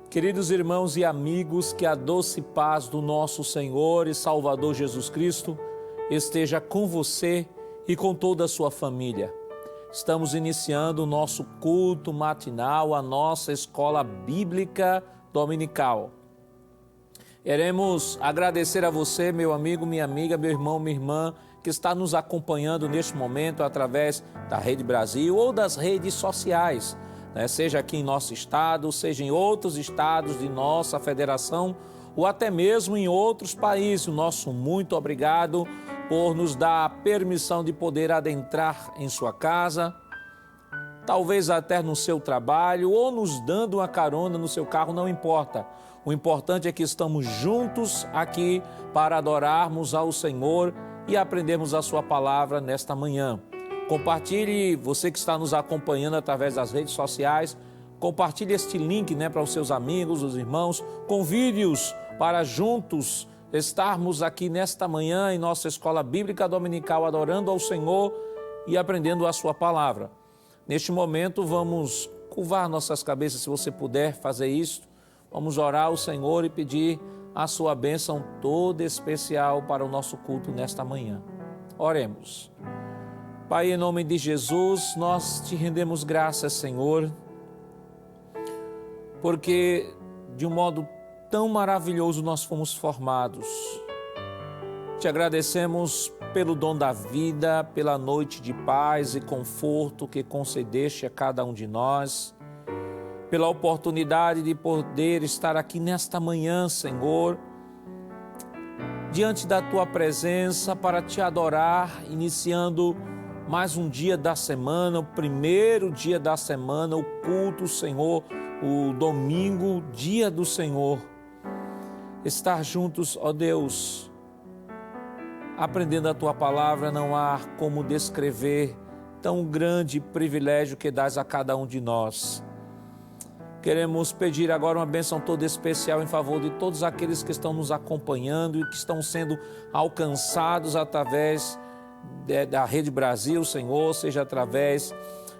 Queridos irmãos e amigos, que a doce paz do nosso Senhor e Salvador Jesus Cristo esteja com você e com toda a sua família. Estamos iniciando o nosso culto matinal, a nossa escola bíblica dominical. Queremos agradecer a você, meu amigo, minha amiga, meu irmão, minha irmã, que está nos acompanhando neste momento através da Rede Brasil ou das redes sociais, seja aqui em nosso estado, seja em outros estados de nossa federação ou até mesmo em outros países. O nosso muito obrigado por nos dar a permissão de poder adentrar em sua casa, talvez até no seu trabalho ou nos dando uma carona no seu carro, não importa. O importante é que estamos juntos aqui para adorarmos ao Senhor e aprendermos a sua palavra nesta manhã. Compartilhe, você que está nos acompanhando através das redes sociais, compartilhe este link para os seus amigos, os irmãos, convide-os para juntos estarmos aqui nesta manhã em nossa escola bíblica dominical, adorando ao Senhor e aprendendo a sua palavra. Neste momento vamos curvar nossas cabeças, se você puder fazer isso, vamos orar ao Senhor e pedir a sua bênção toda especial para o nosso culto nesta manhã. Oremos. Pai, em nome de Jesus, nós te rendemos graças, Senhor, porque de um modo tão maravilhoso nós fomos formados. Te agradecemos pelo dom da vida, pela noite de paz e conforto que concedeste a cada um de nós, pela oportunidade de poder estar aqui nesta manhã, Senhor, diante da Tua presença para Te adorar, iniciando mais um dia da semana, o primeiro dia da semana, o culto, Senhor, o domingo, dia do Senhor. Estar juntos, ó Deus, aprendendo a Tua palavra, não há como descrever tão grande privilégio que dás a cada um de nós. Queremos pedir agora uma bênção toda especial em favor de todos aqueles que estão nos acompanhando e que estão sendo alcançados através da Rede Brasil, Senhor, seja através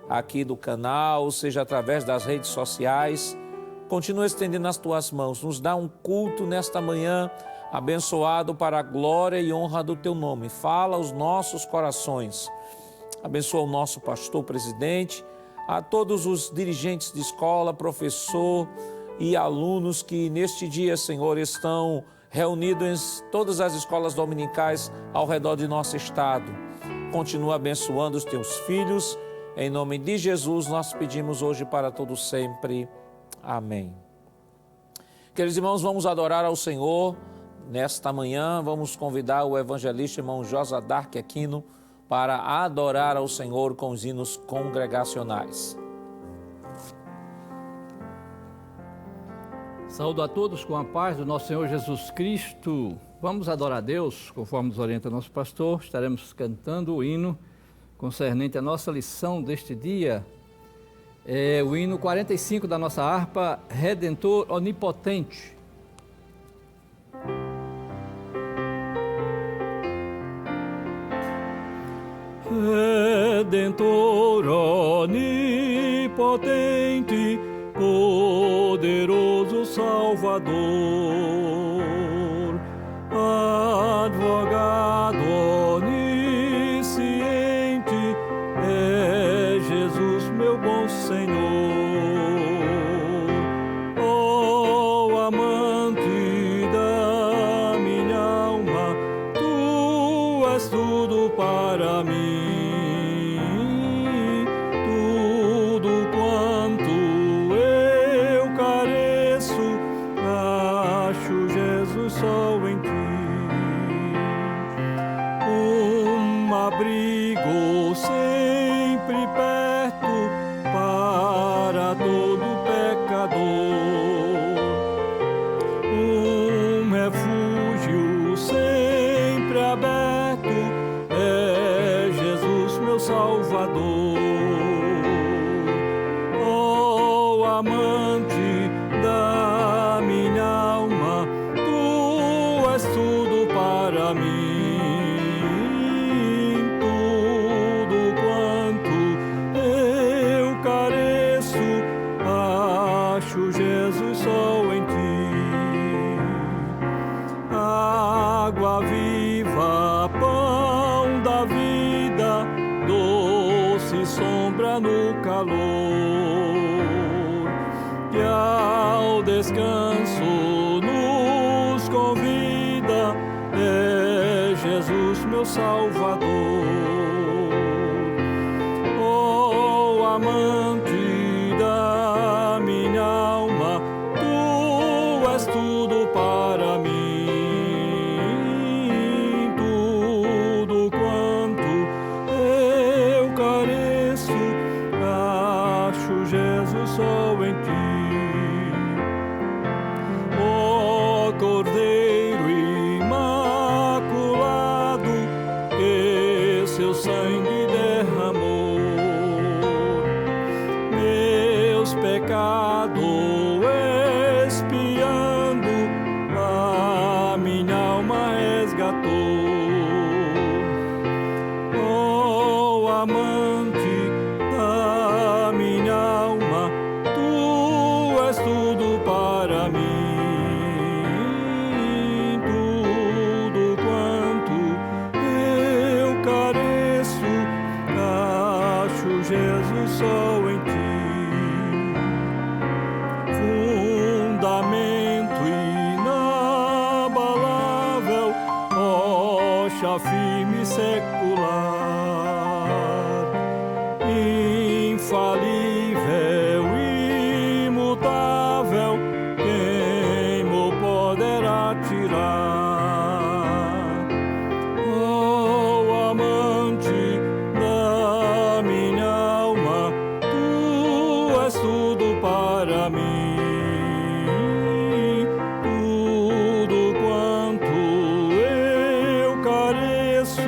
aqui do canal, seja através das redes sociais. Continua estendendo as Tuas mãos, nos dá um culto nesta manhã abençoado para a glória e honra do Teu nome. Fala aos nossos corações, abençoa o nosso pastor presidente, a todos os dirigentes de escola, professor e alunos que neste dia, Senhor, estão reunidos em todas as escolas dominicais ao redor de nosso estado. Continua abençoando os Teus filhos. Em nome de Jesus, nós pedimos hoje para todos sempre. Amém. Queridos irmãos, vamos adorar ao Senhor nesta manhã. Vamos convidar o evangelista irmão Josadark Aquino para adorar ao Senhor com os hinos congregacionais. Saúdo a todos com a paz do nosso Senhor Jesus Cristo. Vamos adorar a Deus, conforme nos orienta nosso pastor. Estaremos cantando o hino concernente à nossa lição deste dia. É o hino 45 da nossa harpa, Redentor Onipotente. Redentor onipotente, poderoso Salvador, advogado onisciente, é Jesus meu bom Senhor. Oh, amante da minha alma, Tu és tudo para mim. Só em Ti, abrigo sempre perto para todo pecador, refúgio sempre aberto, é Jesus meu Salvador. Oh, amante da minha alma, tudo para mim, tudo quanto eu careço, acho Jesus só água viva, pão da vida, doce sombra no calor, que ao descanso nos convida, é Jesus meu Salvador. Oh, amante da minha alma, tu és tudo para mim, tudo quanto eu careço, acho Jesus só em ti. Ó Cordeiro imaculado, que seu sangue derramou, meus pecados expiando, a minha alma resgatou. Oh, amante da minha alma, tu és tudo para mim, tudo quanto eu careço, acho Jesus só em ti. Fundamento inabalável, rocha firme e secular, infalível, imutável, quem mo poderá tirar? Oh, amante da minha alma, tu és tudo para mim, tudo quanto eu careço,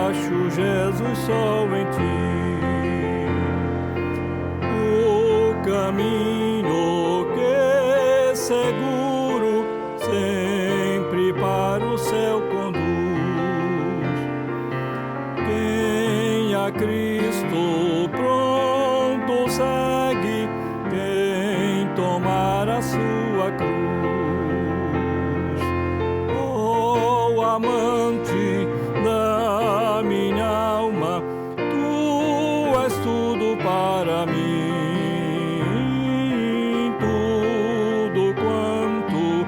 acho Jesus só em ti. O caminho que seguro sempre para o céu conduz, quem a Cristo pronto segue, quem tomar a sua cruz. Oh, amante da minha alma, tu és tudo para mim, tudo quanto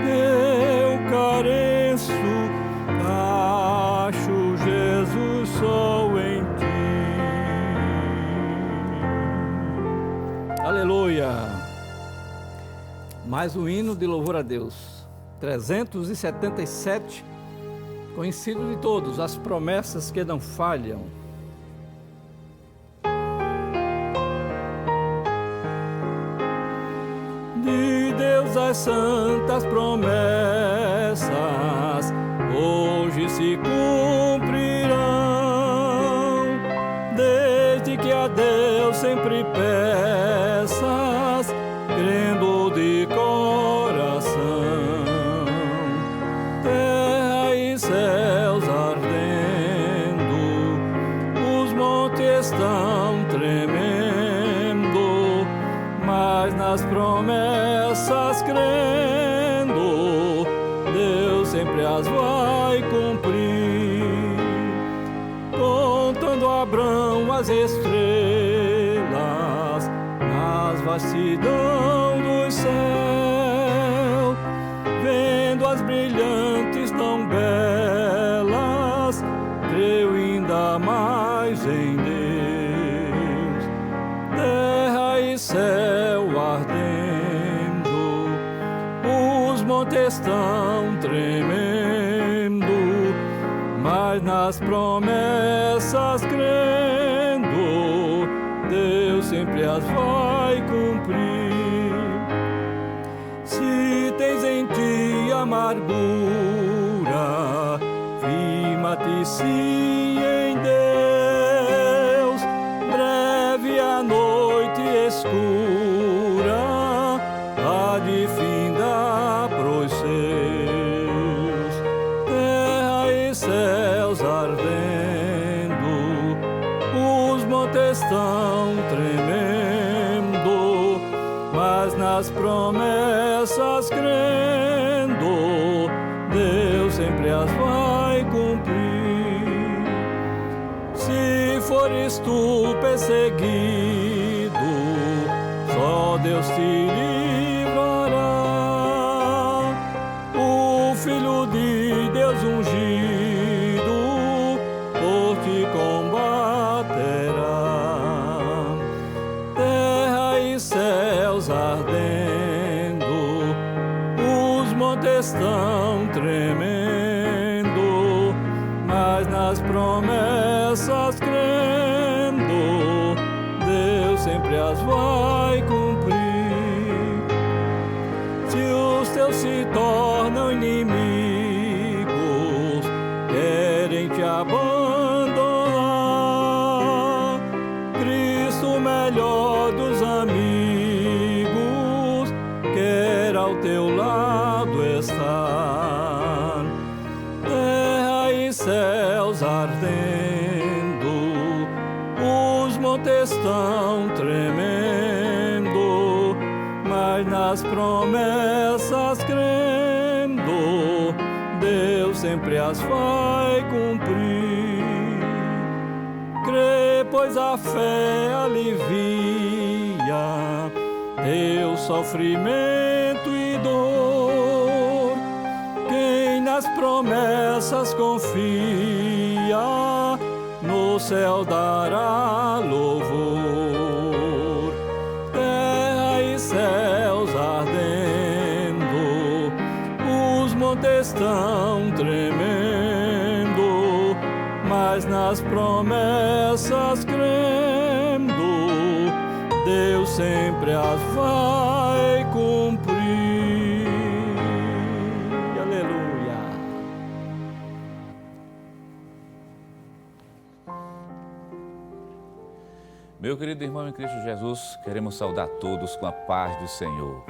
eu careço, acho Jesus só em ti. Aleluia! Mais um hino de louvor a Deus. 377, conhecido de todos, as promessas que não falham. De Deus as santas promessas hoje se cumprirão, desde que a Deus sempre peças, crendo de coração. Terra e céus ardendo, os montes estão tremendo, mas nas promessas crendo, Deus sempre as vai cumprir. Contando Abrão as estrelas nas vastidão do céu, vendo as brilhantes tão belas, creu ainda mais em Deus. Terra e céu ardendo, os montes estão tremendo, mas nas promessas crendo, Deus sempre as vai cumprir. Se tens em ti amargura, firma-te sim em Deus. Breve a noite escura há de findar pros seus. Terra e céus ardendo, os montes estão tremendo, mas nas promessas crendo, Deus sempre as vai cumprir. Se fores tu perseguido, só Deus te livrará. O Filho de Deus ungido por ti combaterá. Terra e céus ardendo, os montes estão tremendo, mas nas promessas crendo, Deus sempre as vai cumprir. Se os teus se tornam inimigos, querem te abandonar, Cristo, melhor dos amigos, quer ao teu lado estar. Terra e céus ardendo, os montes estão tremendo, mas nas promessas crendo, Deus sempre as vai cumprir. Crê, pois a fé alivia teu sofrimento e dor. Quem nas promessas confia, no céu dará louvor. Terra e céus ardendo, os montes estão tremendo, mas nas promessas crendo, Deus sempre as vai cumprir. Aleluia. Meu querido irmão em Cristo Jesus, queremos saudar todos com a paz do Senhor.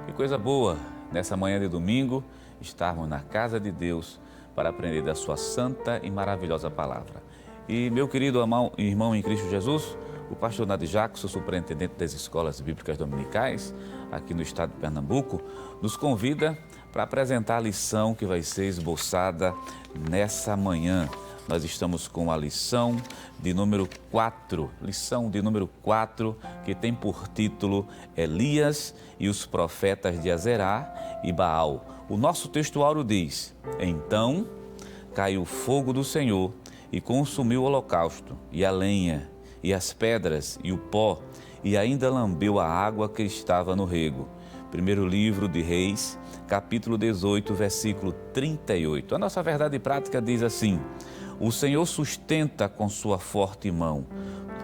Que coisa boa, nessa manhã de domingo, estarmos na casa de Deus para aprender da sua santa e maravilhosa palavra. E meu querido irmão em Cristo Jesus, o pastor Nadir Jackson, superintendente das escolas bíblicas dominicais, aqui no estado de Pernambuco, nos convida para apresentar a lição que vai ser esboçada nessa manhã. Nós estamos com a lição de número 4, que tem por título Elias e os profetas de Azerá e Baal. O nosso textuário diz: então caiu o fogo do Senhor e consumiu o holocausto, e a lenha, e as pedras, e o pó, e ainda lambeu a água que estava no rego. Primeiro livro de Reis, capítulo 18, versículo 38. A nossa verdade prática diz assim: o Senhor sustenta com sua forte mão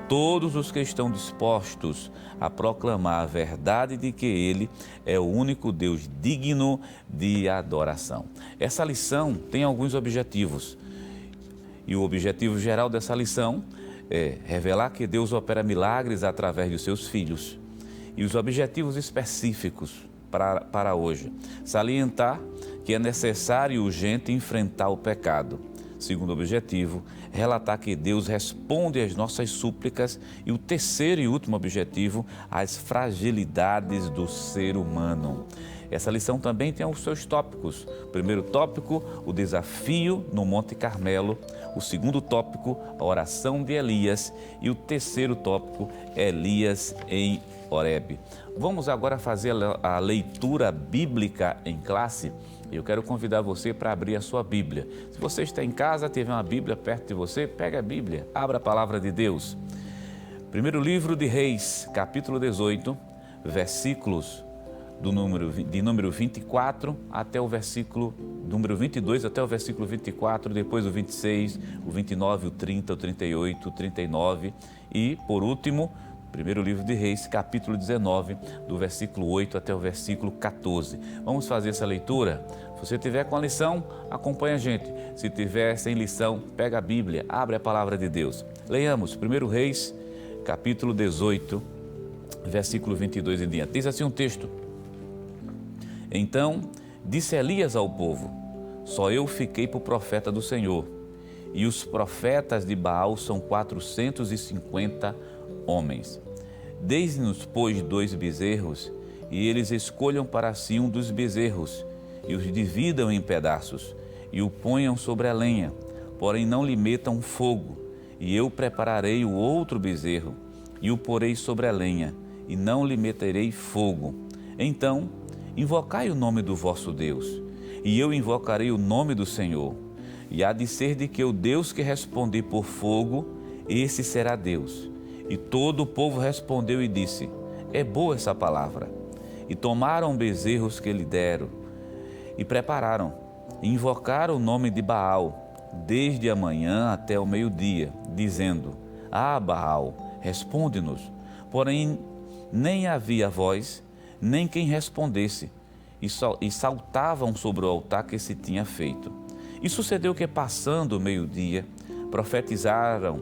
todos os que estão dispostos a proclamar a verdade de que Ele é o único Deus digno de adoração. Essa lição tem alguns objetivos. E o objetivo geral dessa lição é revelar que Deus opera milagres através de seus filhos. E os objetivos específicos para hoje: salientar que é necessário e urgente enfrentar o pecado. Segundo objetivo, relatar que Deus responde às nossas súplicas. E o terceiro e último objetivo, as fragilidades do ser humano. Essa lição também tem os seus tópicos. O primeiro tópico, o desafio no Monte Carmelo. O segundo tópico, a oração de Elias. E o terceiro tópico, Elias em Horebe. Vamos agora fazer a leitura bíblica em classe. Eu quero convidar você para abrir a sua Bíblia. Se você está em casa, tiver uma Bíblia perto de você, pega a Bíblia, abra a palavra de Deus. Primeiro livro de Reis, capítulo 18, versículos de número 24 até o versículo número 22, até o versículo 24, depois o 26, o 29, o 30, o 38, o 39 e, por último, primeiro livro de Reis, capítulo 19, do versículo 8 até o versículo 14. Vamos fazer essa leitura? Se você tiver com a lição, acompanha a gente. Se tiver sem lição, pega a Bíblia, abre a palavra de Deus. Leiamos, 1 Reis, capítulo 18, versículo 22 em diante. Diz assim um texto: então disse Elias ao povo: só eu fiquei por profeta do Senhor, e os profetas de Baal são 450 homens. Deis-nos, pois, 2 bezerros, e eles escolham para si um dos bezerros, e os dividam em pedaços, e o ponham sobre a lenha, porém não lhe metam fogo. E eu prepararei o outro bezerro, e o porei sobre a lenha, e não lhe meterei fogo. Então, invocai o nome do vosso Deus, e eu invocarei o nome do Senhor. E há de ser de que o Deus que responder por fogo, esse será Deus. E todo o povo respondeu e disse: é boa essa palavra. E tomaram bezerros que lhe deram, e prepararam, e invocaram o nome de Baal, desde a manhã até o meio-dia, dizendo: ah, Baal, responde-nos. Porém, nem havia voz, nem quem respondesse, e saltavam sobre o altar que se tinha feito. E sucedeu que, passando o meio-dia, profetizaram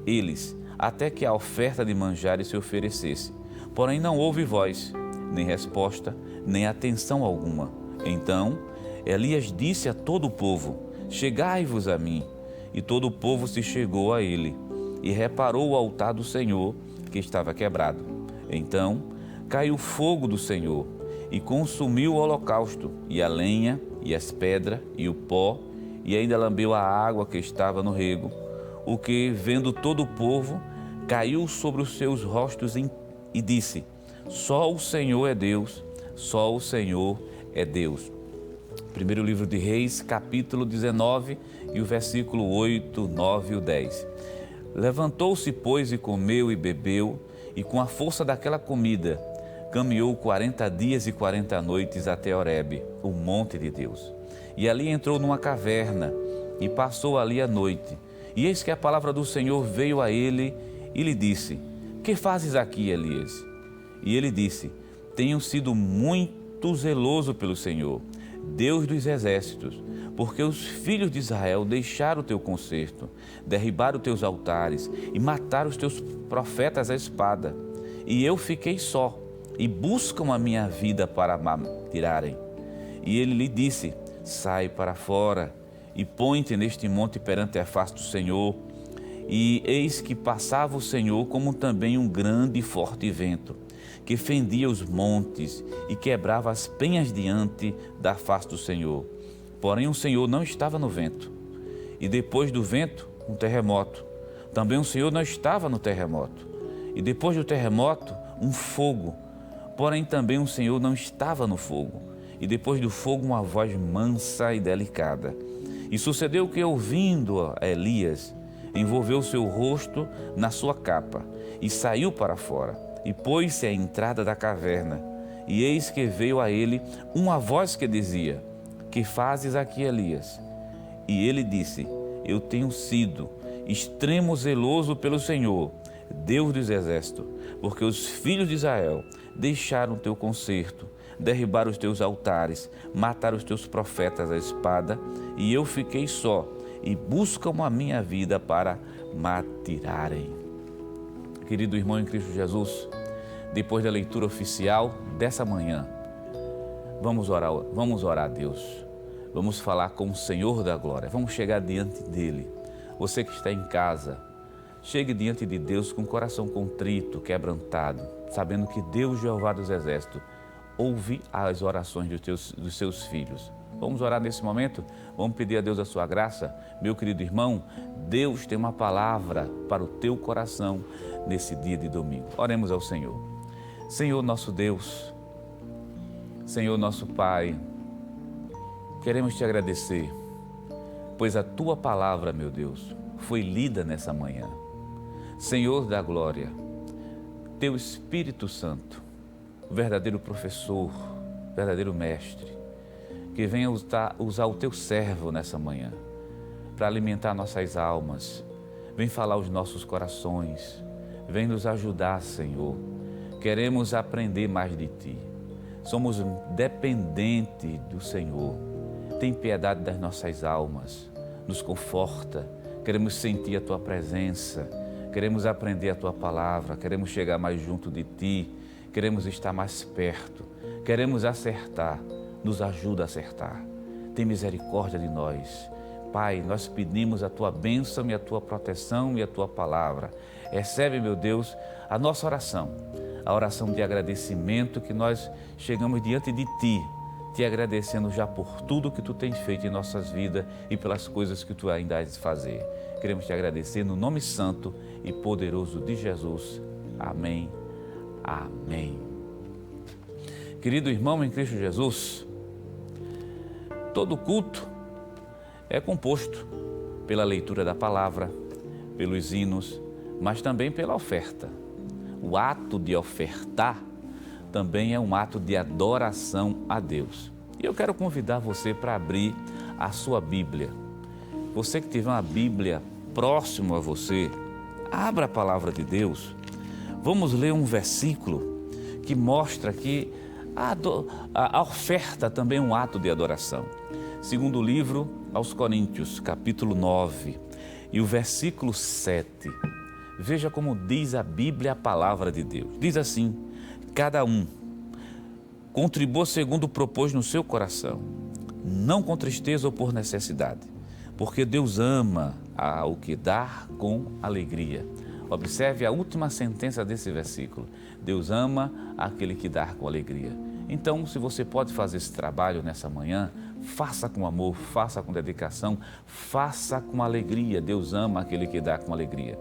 eles, até que a oferta de manjares se oferecesse. Porém não houve voz, nem resposta, nem atenção alguma. Então Elias disse a todo o povo: chegai-vos a mim. E todo o povo se chegou a ele, e reparou o altar do Senhor, que estava quebrado. Então caiu o fogo do Senhor, e consumiu o holocausto, e a lenha, e as pedras, e o pó, e ainda lambeu a água que estava no rego, o que, vendo todo o povo, caiu sobre os seus rostos e disse: só o Senhor é Deus, só o Senhor é Deus. Primeiro livro de Reis, capítulo 19, e o versículo 8, 9 e o 10. Levantou-se, pois, e comeu e bebeu, e com a força daquela comida, caminhou 40 dias e 40 noites até Horebe, o monte de Deus. E ali entrou numa caverna, e passou ali a noite. E eis que a palavra do Senhor veio a ele, e lhe disse: que fazes aqui, Elias? E ele disse: tenho sido muito zeloso pelo Senhor, Deus dos exércitos, porque os filhos de Israel deixaram o teu concerto, derribaram os teus altares e mataram os teus profetas à espada. E eu fiquei só, e buscam a minha vida para me tirarem. E ele lhe disse: sai para fora e põe-te neste monte perante a face do Senhor. E eis que passava o Senhor como também um grande e forte vento, que fendia os montes e quebrava as penhas diante da face do Senhor. Porém o Senhor não estava no vento. E depois do vento, um terremoto. Também o Senhor não estava no terremoto. E depois do terremoto, um fogo. Porém também o Senhor não estava no fogo. E depois do fogo, uma voz mansa e delicada. E sucedeu que, ouvindo Elias, envolveu seu rosto na sua capa e saiu para fora, e pôs-se à entrada da caverna. E eis que veio a ele uma voz que dizia: que fazes aqui, Elias? E ele disse: eu tenho sido extremo zeloso pelo Senhor, Deus dos exércitos, porque os filhos de Israel deixaram o teu concerto, derribaram os teus altares, mataram os teus profetas à espada, e eu fiquei só, e buscam a minha vida para me tirarem. Querido irmão em Cristo Jesus, depois da leitura oficial dessa manhã, vamos orar a Deus, vamos falar com o Senhor da glória, vamos chegar diante dEle. Você que está em casa, chegue diante de Deus com o coração contrito, quebrantado, sabendo que Deus, Jeová dos exércitos, ouve as orações dos seus filhos. Vamos orar nesse momento? Vamos pedir a Deus a sua graça? Meu querido irmão, Deus tem uma palavra para o teu coração nesse dia de domingo. Oremos ao Senhor. Senhor nosso Deus, Senhor nosso Pai, queremos te agradecer, pois a tua palavra, meu Deus, foi lida nessa manhã. Senhor da glória, teu Espírito Santo, o verdadeiro professor, verdadeiro mestre, que venha usar o teu servo nessa manhã para alimentar nossas almas, vem falar aos nossos corações, vem nos ajudar, Senhor. Queremos aprender mais de Ti, somos dependentes do Senhor. Tem piedade das nossas almas, nos conforta, queremos sentir a Tua presença, queremos aprender a Tua palavra, queremos chegar mais junto de Ti, queremos estar mais perto, queremos acertar, nos ajuda a acertar. Tem misericórdia de nós. Pai, nós pedimos a Tua bênção e a Tua proteção e a Tua palavra. Recebe, meu Deus, a nossa oração, a oração de agradecimento que nós chegamos diante de Ti, te agradecendo já por tudo que tu tens feito em nossas vidas e pelas coisas que tu ainda has de fazer. Queremos te agradecer no nome santo e poderoso de Jesus. Amém. Amém. Querido irmão em Cristo Jesus, todo culto é composto pela leitura da palavra, pelos hinos, mas também pela oferta. O ato de ofertar também é um ato de adoração a Deus. E eu quero convidar você para abrir a sua Bíblia. Você que tiver uma Bíblia próximo a você, abra a palavra de Deus. Vamos ler um versículo que mostra que a oferta também é um ato de adoração. Segundo o livro aos Coríntios, capítulo 9, e o versículo 7. Veja como diz a Bíblia, a palavra de Deus. Diz assim: cada um contribua segundo propôs no seu coração, não com tristeza ou por necessidade, porque Deus ama ao que dá com alegria. Observe a última sentença desse versículo. Deus ama aquele que dá com alegria. Então, se você pode fazer esse trabalho nessa manhã, faça com amor, faça com dedicação, faça com alegria. Deus ama aquele que dá com alegria.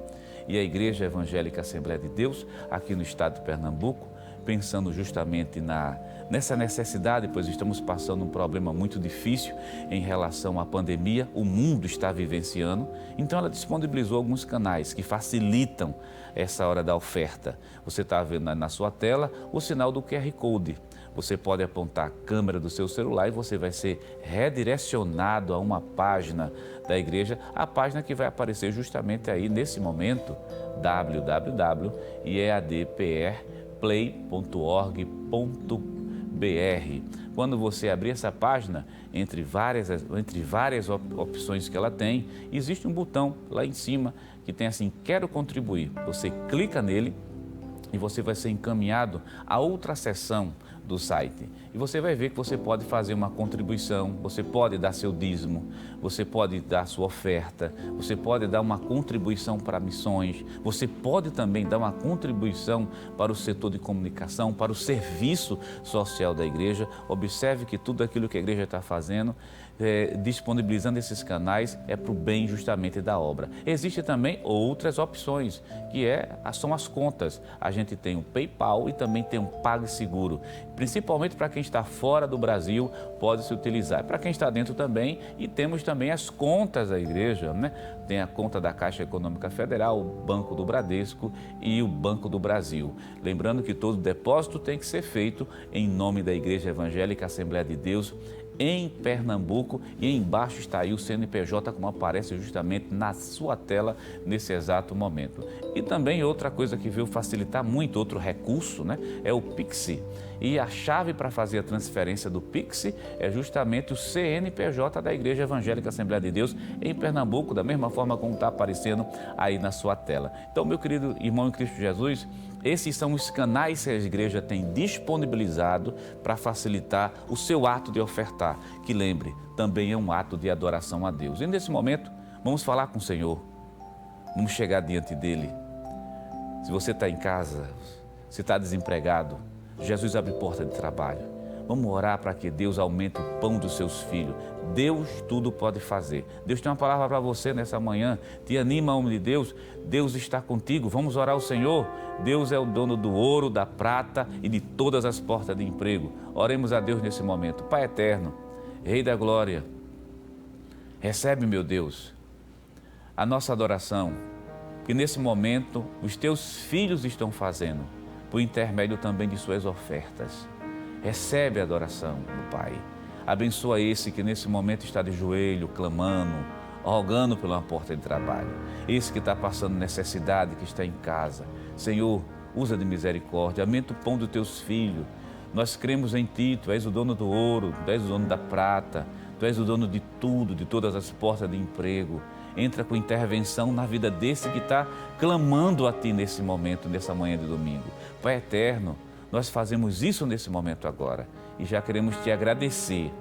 E a Igreja Evangélica Assembleia de Deus, aqui no estado de Pernambuco, pensando justamente nessa necessidade, pois estamos passando um problema muito difícil em relação à pandemia, o mundo está vivenciando, então ela disponibilizou alguns canais que facilitam essa hora da oferta. Você está vendo na sua tela o sinal do QR Code. Você pode apontar a câmera do seu celular e você vai ser redirecionado a uma página da igreja, a página que vai aparecer justamente aí nesse momento, www.eadprplay.org.br. Quando você abrir essa página, entre várias opções que ela tem, existe um botão lá em cima que tem assim, quero contribuir. Você clica nele e você vai ser encaminhado a outra seção do site. E você vai ver que você pode fazer uma contribuição, você pode dar seu dízimo, você pode dar sua oferta, você pode dar uma contribuição para missões, você pode também dar uma contribuição para o setor de comunicação, para o serviço social da igreja. Observe que tudo aquilo que a igreja está fazendo, disponibilizando esses canais, é para o bem justamente da obra. Existem também outras opções, que são as contas. A gente tem o PayPal e também tem o PagSeguro. Principalmente para quem está fora do Brasil, pode se utilizar. Para quem está dentro também, e temos também as contas da igreja, né? Tem a conta da Caixa Econômica Federal, o Banco do Bradesco e o Banco do Brasil. Lembrando que todo depósito tem que ser feito em nome da Igreja Evangélica Assembleia de Deus, em Pernambuco, e embaixo está aí o CNPJ, como aparece justamente na sua tela nesse exato momento. E também outra coisa que veio facilitar muito, outro recurso, né, é o Pix. E a chave para fazer a transferência do Pix é justamente o CNPJ da Igreja Evangélica Assembleia de Deus em Pernambuco, da mesma forma como está aparecendo aí na sua tela. Então, meu querido irmão em Cristo Jesus, esses são os canais que a igreja tem disponibilizado para facilitar o seu ato de ofertar, que lembre, também é um ato de adoração a Deus. E nesse momento, vamos falar com o Senhor, vamos chegar diante dEle. Se você está em casa, se está desempregado, Jesus abre porta de trabalho. Vamos orar para que Deus aumente o pão dos seus filhos. Deus tudo pode fazer. Deus tem uma palavra para você nessa manhã. Te anima, homem de Deus. Deus está contigo. Vamos orar ao Senhor. Deus é o dono do ouro, da prata e de todas as portas de emprego. Oremos a Deus nesse momento. Pai eterno, Rei da glória, recebe, meu Deus, a nossa adoração, que nesse momento os teus filhos estão fazendo, por intermédio também de suas ofertas. Recebe a adoração do Pai. Abençoa esse que nesse momento está de joelho, clamando, rogando pela porta de trabalho. Esse que está passando necessidade, que está em casa. Senhor, usa de misericórdia, aumenta o pão dos teus filhos. Nós cremos em Ti, Tu és o dono do ouro, Tu és o dono da prata, Tu és o dono de tudo, de todas as portas de emprego. Entra com intervenção na vida desse que está clamando a Ti nesse momento, nessa manhã de domingo. Pai eterno, nós fazemos isso nesse momento agora e já queremos Te agradecer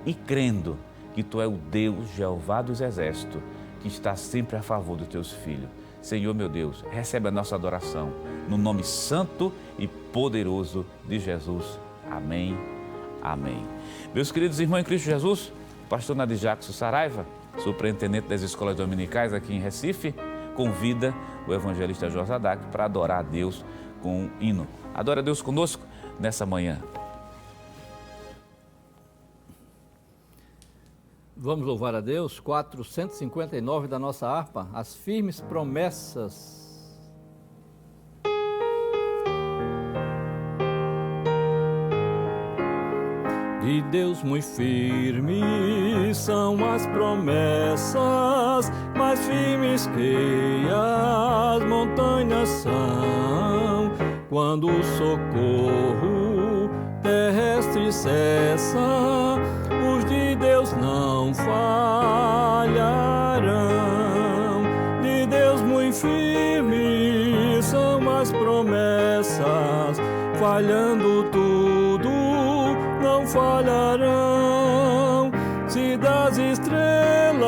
e crendo que Tu é o Deus, Jeová dos Exércitos, que está sempre a favor dos Teus filhos. Senhor, meu Deus, recebe a nossa adoração no nome santo e poderoso de Jesus. Amém, Amém. Meus queridos irmãos em Cristo Jesus, pastor Nadir Jackson Saraiva, superintendente das escolas dominicais aqui em Recife, convida o evangelista Jorge Adak para adorar a Deus com um hino. Adora a Deus conosco nessa manhã. Vamos louvar a Deus, 459 da nossa harpa, as firmes promessas. De Deus muito firmes são as promessas, mais firmes que as montanhas são. Quando o socorro terrestre cessa, os de Deus não falharão. De Deus muito firmes são as promessas, falhando tudo não falharão. Se das estrelas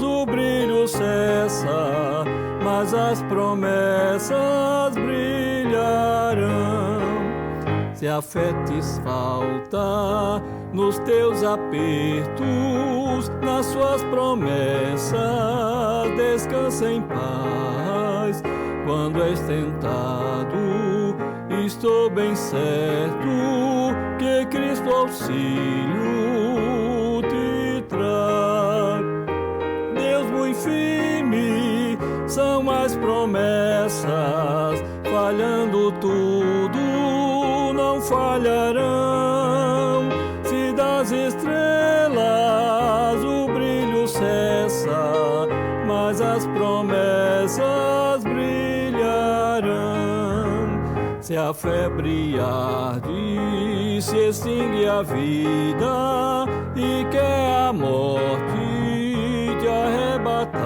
o brilho cessa, mas as promessas brilharão. Se a fé te falta nos teus apertos, nas suas promessas descansa em paz. Quando és tentado, estou bem certo que Cristo auxílio te traz. Deus muito firme são as promessas, falhando tudo não falharão. Se das estrelas o brilho cessa, mas as promessas brilharão. Se a febre arde, se extingue a vida e quer a morte te arrebatar,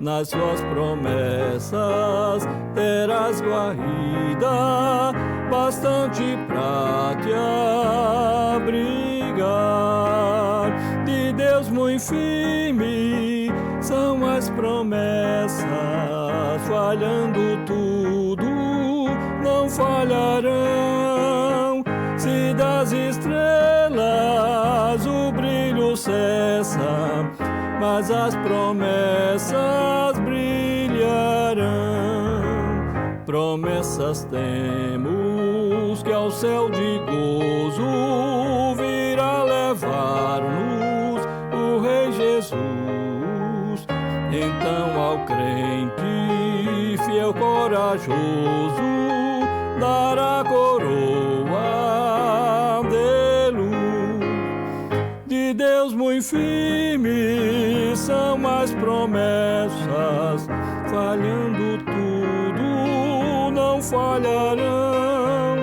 nas suas promessas terás guarida bastante pra te abrigar. De Deus muito firme são as promessas, falhando tudo não falharão. Se das estrelas o brilho cessa, mas as promessas brilharão. Promessas temos que ao céu de gozo virá levar-nos o Rei Jesus. Então ao crente fiel, corajoso, dará coroa de luz. De Deus muito firme são as promessas, falhando tudo não falharão.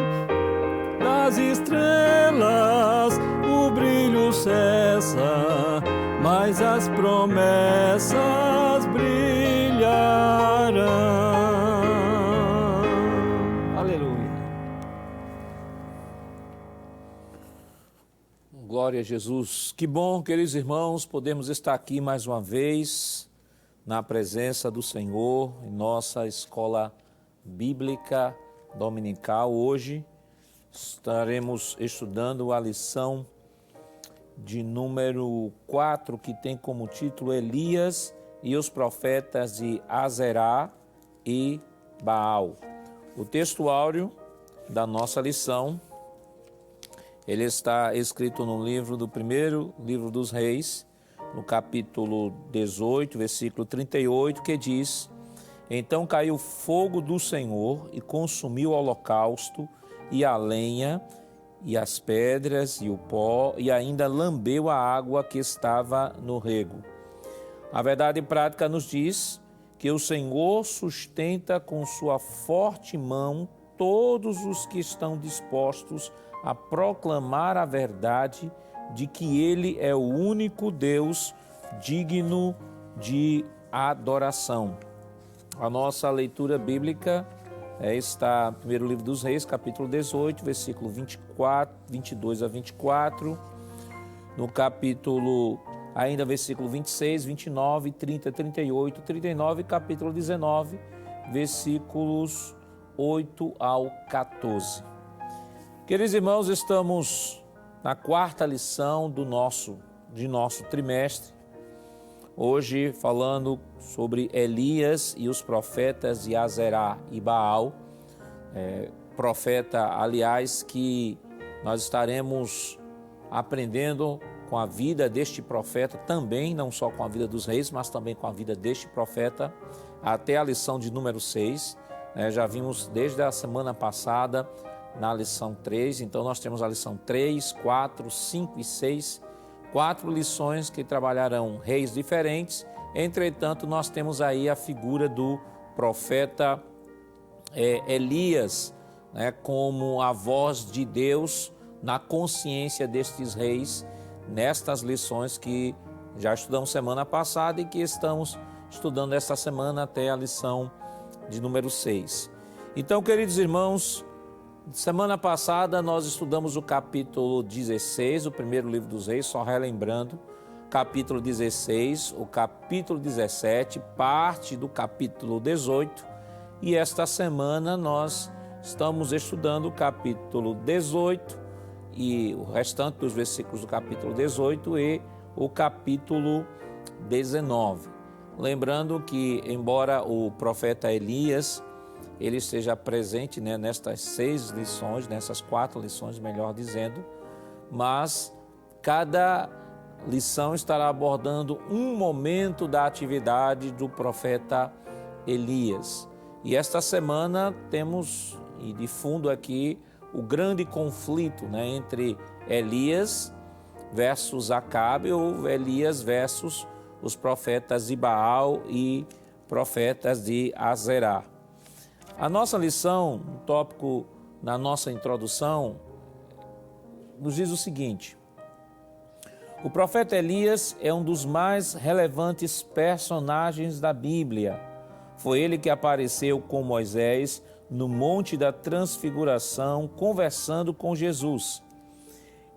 Das estrelas o brilho cessa, mas as promessas brilharão. Aleluia. Glória a Jesus. Que bom, queridos irmãos, podemos estar aqui mais uma vez na presença do Senhor em nossa escola bíblica dominical. Hoje estaremos estudando a lição de número 4, que tem como título Elias e os profetas de Azerá e Baal. O texto áureo da nossa lição, ele está escrito no livro do primeiro livro dos Reis, no capítulo 18, versículo 38, que diz: Então caiu fogo do Senhor e consumiu o holocausto e a lenha e as pedras e o pó, e ainda lambeu a água que estava no rego. A verdade prática nos diz que o Senhor sustenta com sua forte mão todos os que estão dispostos a proclamar a verdade de que Ele é o único Deus digno de adoração. A nossa leitura bíblica está no primeiro livro dos Reis, capítulo 18, versículo 22 a 24, no capítulo, ainda versículo 26, 29, 30, 38, 39, capítulo 19, versículos 8 ao 14. Queridos irmãos, estamos na quarta lição de nosso trimestre. Hoje falando sobre Elias e os profetas de Azerá e Baal. Profeta, aliás, que nós estaremos aprendendo com a vida deste profeta também, não só com a vida dos reis, mas também com a vida deste profeta, até a lição de número 6. Já vimos desde a semana passada na lição 3, então nós temos a lição 3, 4, 5 e 6, 4 lições que trabalharão reis diferentes. Entretanto, nós temos aí a figura do profeta Elias, como a voz de Deus na consciência destes reis, nestas lições que já estudamos semana passada e que estamos estudando esta semana até a lição de número 6. Então, queridos irmãos, semana passada nós estudamos o capítulo 16, o primeiro livro dos reis, só relembrando, capítulo 16, o capítulo 17, parte do capítulo 18, e esta semana nós estamos estudando o capítulo 18 e o restante dos versículos do capítulo 18 e o capítulo 19. Lembrando que, embora o profeta Elias ele esteja presente nestas 6 lições, nessas 4 lições, melhor dizendo, mas cada lição estará abordando um momento da atividade do profeta Elias. E esta semana temos, e de fundo aqui, o grande conflito entre Elias versus Acabe, ou Elias versus os profetas de Baal e profetas de Azerá. A nossa lição, o tópico na nossa introdução, nos diz o seguinte: o profeta Elias é um dos mais relevantes personagens da Bíblia. Foi ele que apareceu com Moisés no Monte da Transfiguração, conversando com Jesus.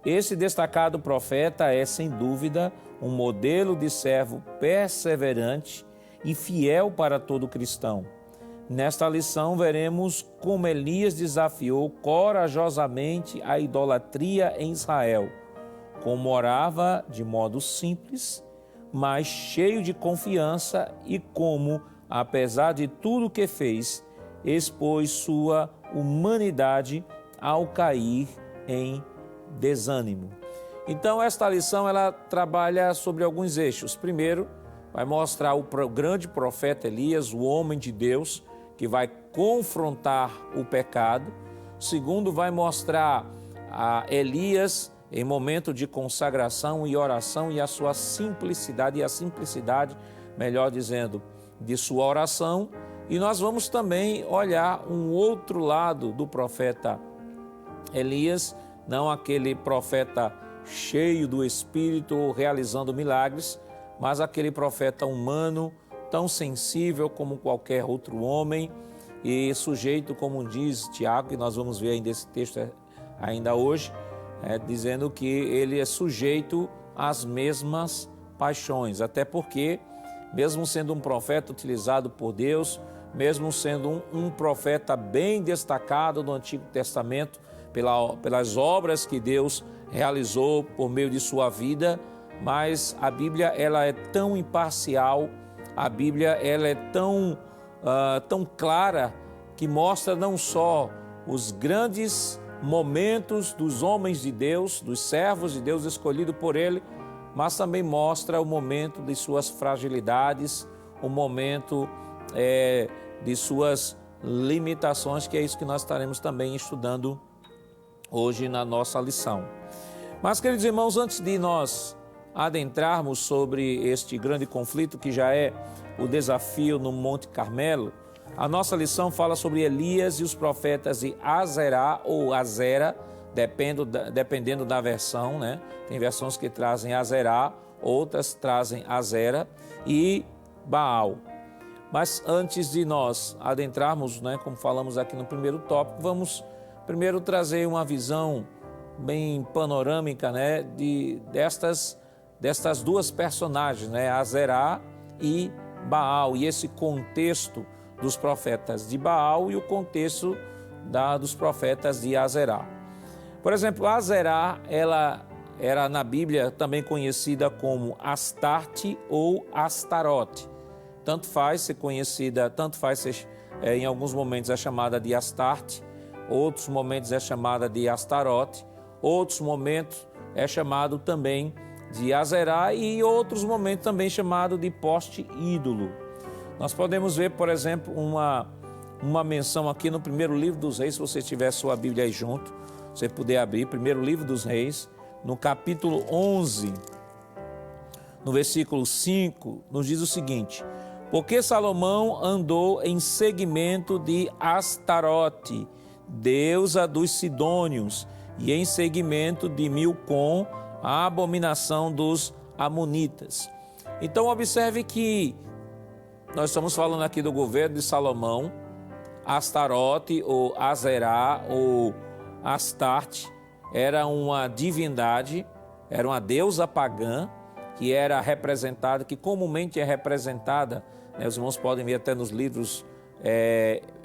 Esse destacado profeta é, sem dúvida, um modelo de servo perseverante e fiel para todo cristão. Nesta lição, veremos como Elias desafiou corajosamente a idolatria em Israel, como orava de modo simples, mas cheio de confiança, e como, apesar de tudo o que fez, expôs sua humanidade ao cair em desânimo. Então, esta lição ela trabalha sobre alguns eixos. Primeiro, vai mostrar o grande profeta Elias, o homem de Deus, que vai confrontar o pecado. Segundo, vai mostrar a Elias em momento de consagração e oração e a sua simplicidade, melhor dizendo, de sua oração. E nós vamos também olhar um outro lado do profeta Elias, não aquele profeta cheio do Espírito, realizando milagres, mas aquele profeta humano, tão sensível como qualquer outro homem e sujeito, como diz Tiago, que nós vamos ver ainda esse texto ainda hoje, dizendo que ele é sujeito às mesmas paixões, até porque, mesmo sendo um profeta utilizado por Deus, mesmo sendo um profeta bem destacado no Antigo Testamento, pelas obras que Deus realizou por meio de sua vida, mas a Bíblia ela é tão imparcial, a Bíblia ela é tão clara, que mostra não só os grandes momentos dos homens de Deus, dos servos de Deus escolhidos por Ele, mas também mostra o momento de suas fragilidades, o momento de suas limitações, que é isso que nós estaremos também estudando hoje na nossa lição. Mas, queridos irmãos, antes de nós adentrarmos sobre este grande conflito que já é o desafio no Monte Carmelo, a nossa lição fala sobre Elias e os profetas de Azerá ou Azera, dependendo da versão, Tem versões que trazem Azerá, outras trazem Azera e Baal. Mas antes de nós adentrarmos, como falamos aqui no primeiro tópico, vamos primeiro trazer uma visão bem panorâmica, destas duas personagens, Azerá e Baal, e esse contexto dos profetas de Baal e o contexto dos profetas de Azerá. Por exemplo, Azerá, ela era na Bíblia também conhecida como Astarte ou Astarote. Tanto faz ser conhecida, em alguns momentos é chamada de Astarte, outros momentos é chamada de Astarote, outros momentos é chamado também de Azerá e outros momentos também chamado de poste ídolo. Nós podemos ver, por exemplo, uma menção aqui no primeiro livro dos Reis, se você tiver sua Bíblia aí junto, você puder abrir, primeiro livro dos Reis, no capítulo 11, no versículo 5, nos diz o seguinte: porque Salomão andou em seguimento de Astarote, deusa dos Sidônios, e em seguimento de Milcom, a abominação dos Amonitas. Então observe que nós estamos falando aqui do governo de Salomão. Astarote ou Azerá ou Astarte era uma divindade, era uma deusa pagã que era representada, que comumente é representada, né, os irmãos podem ver até nos livros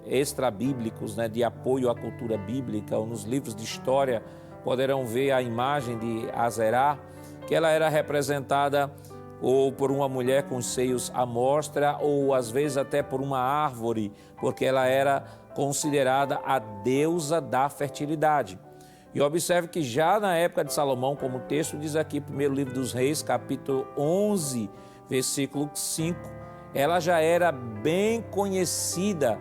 extra-bíblicos, né, de apoio à cultura bíblica, ou nos livros de história, poderão ver a imagem de Azerá, que ela era representada ou por uma mulher com os seios à mostra, ou às vezes até por uma árvore, porque ela era considerada a deusa da fertilidade. E observe que já na época de Salomão, como o texto diz aqui, primeiro livro dos Reis, capítulo 11, versículo 5, ela já era bem conhecida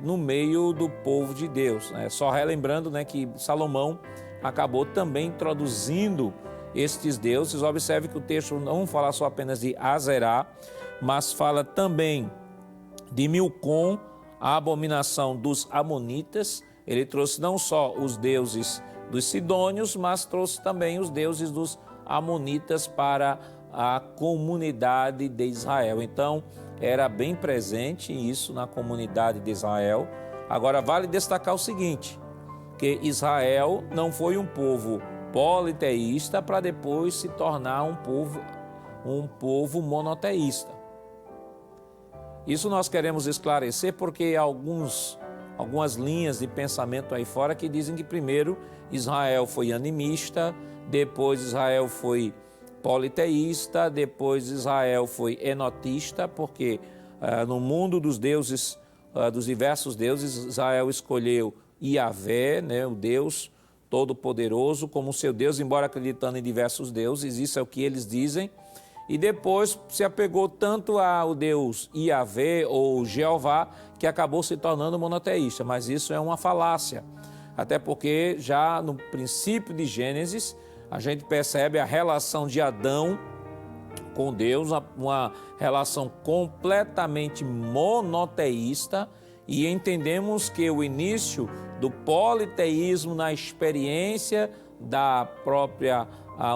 no meio do povo de Deus. Só relembrando, né, que Salomão acabou também introduzindo estes deuses. Observe que o texto não fala só apenas de Azerá, mas fala também de Milcom, a abominação dos Amonitas. Ele trouxe não só os deuses dos Sidônios, mas trouxe também os deuses dos Amonitas para a comunidade de Israel. Então, era bem presente isso na comunidade de Israel. Agora, vale destacar o seguinte, que Israel não foi um povo politeísta para depois se tornar um povo monoteísta. Isso nós queremos esclarecer porque algumas linhas de pensamento aí fora que dizem que primeiro Israel foi animista, depois Israel foi politeísta, depois Israel foi enotista, porque no mundo dos deuses, dos diversos deuses, Israel escolheu Iavé, né, o Deus Todo-Poderoso, como seu Deus, embora acreditando em diversos deuses, isso é o que eles dizem, e depois se apegou tanto ao Deus Iavé ou Jeová, que acabou se tornando monoteísta, mas isso é uma falácia, até porque já no princípio de Gênesis, a gente percebe a relação de Adão com Deus, uma relação completamente monoteísta, e entendemos que o início do politeísmo na experiência da própria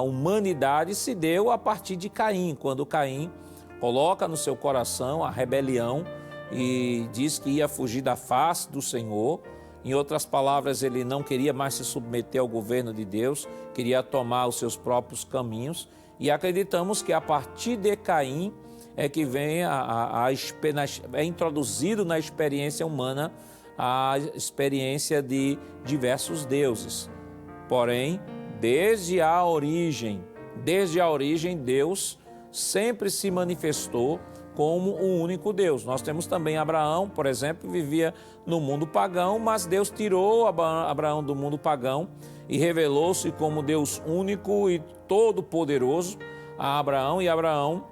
humanidade se deu a partir de Caim, quando Caim coloca no seu coração a rebelião e diz que ia fugir da face do Senhor. Em outras palavras, ele não queria mais se submeter ao governo de Deus, queria tomar os seus próprios caminhos, e acreditamos que a partir de Caim é que vem é introduzido na experiência humana a experiência de diversos deuses. Porém, desde a origem, Deus sempre se manifestou como um único Deus. Nós temos também Abraão, por exemplo, que vivia no mundo pagão, mas Deus tirou Abraão do mundo pagão e revelou-se como Deus único e todo-poderoso a Abraão, e Abraão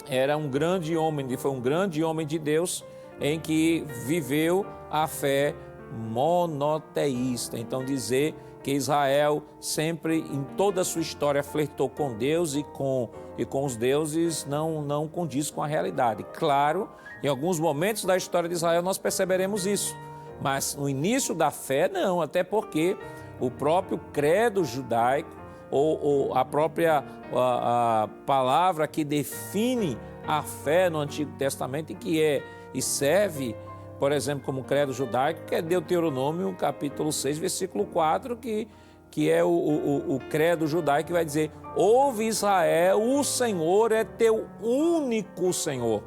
era um grande homem, foi um grande homem de Deus em que viveu a fé monoteísta. Então dizer que Israel sempre, em toda a sua história, flertou com Deus e com os deuses não condiz com a realidade. Claro, em alguns momentos da história de Israel nós perceberemos isso, mas no início da fé não, até porque o próprio credo judaico ou a própria a palavra que define a fé no Antigo Testamento e serve, por exemplo, como credo judaico, que é Deuteronômio, capítulo 6, versículo 4, que é o credo judaico, que vai dizer: ouve Israel, o Senhor é teu único Senhor.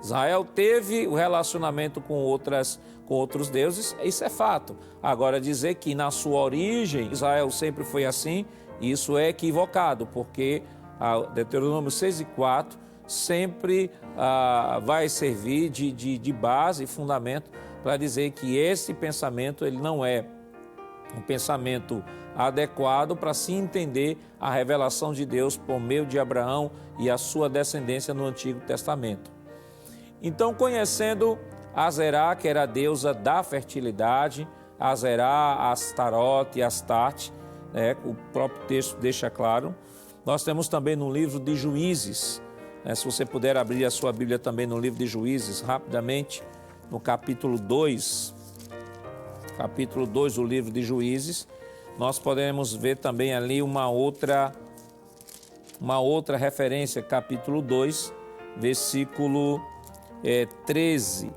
Israel teve o relacionamento com outros deuses, isso é fato. Agora, dizer que na sua origem Israel sempre foi assim, isso é equivocado, porque Deuteronômio 6:4 sempre vai servir de base e fundamento para dizer que esse pensamento ele não é um pensamento adequado para se entender a revelação de Deus por meio de Abraão e a sua descendência no Antigo Testamento. Então, conhecendo Azerá, que era a deusa da fertilidade, Azerá, Astarote e Astarte, o próprio texto deixa claro. Nós temos também no livro de Juízes, se você puder abrir a sua Bíblia também no livro de Juízes, rapidamente, no capítulo 2, do livro de Juízes, nós podemos ver também ali uma outra referência, capítulo 2, versículo 13.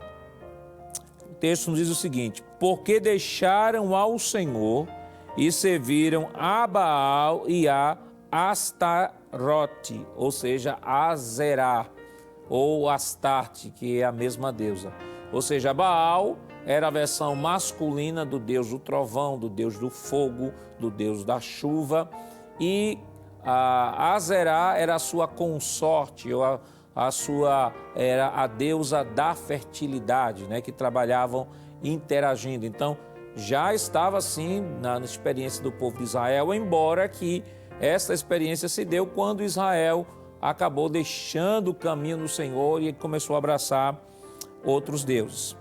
O texto nos diz o seguinte: porque deixaram ao Senhor e serviram a Baal e a Astarote, ou seja, Azerá, ou Astarte, que é a mesma deusa. Ou seja, Baal era a versão masculina do deus do trovão, do deus do fogo, do deus da chuva, e a Azerá era a sua consorte, ou era a deusa da fertilidade, que trabalhavam interagindo. Então, já estava assim na experiência do povo de Israel, embora que essa experiência se deu quando Israel acabou deixando o caminho do Senhor e começou a abraçar outros deuses.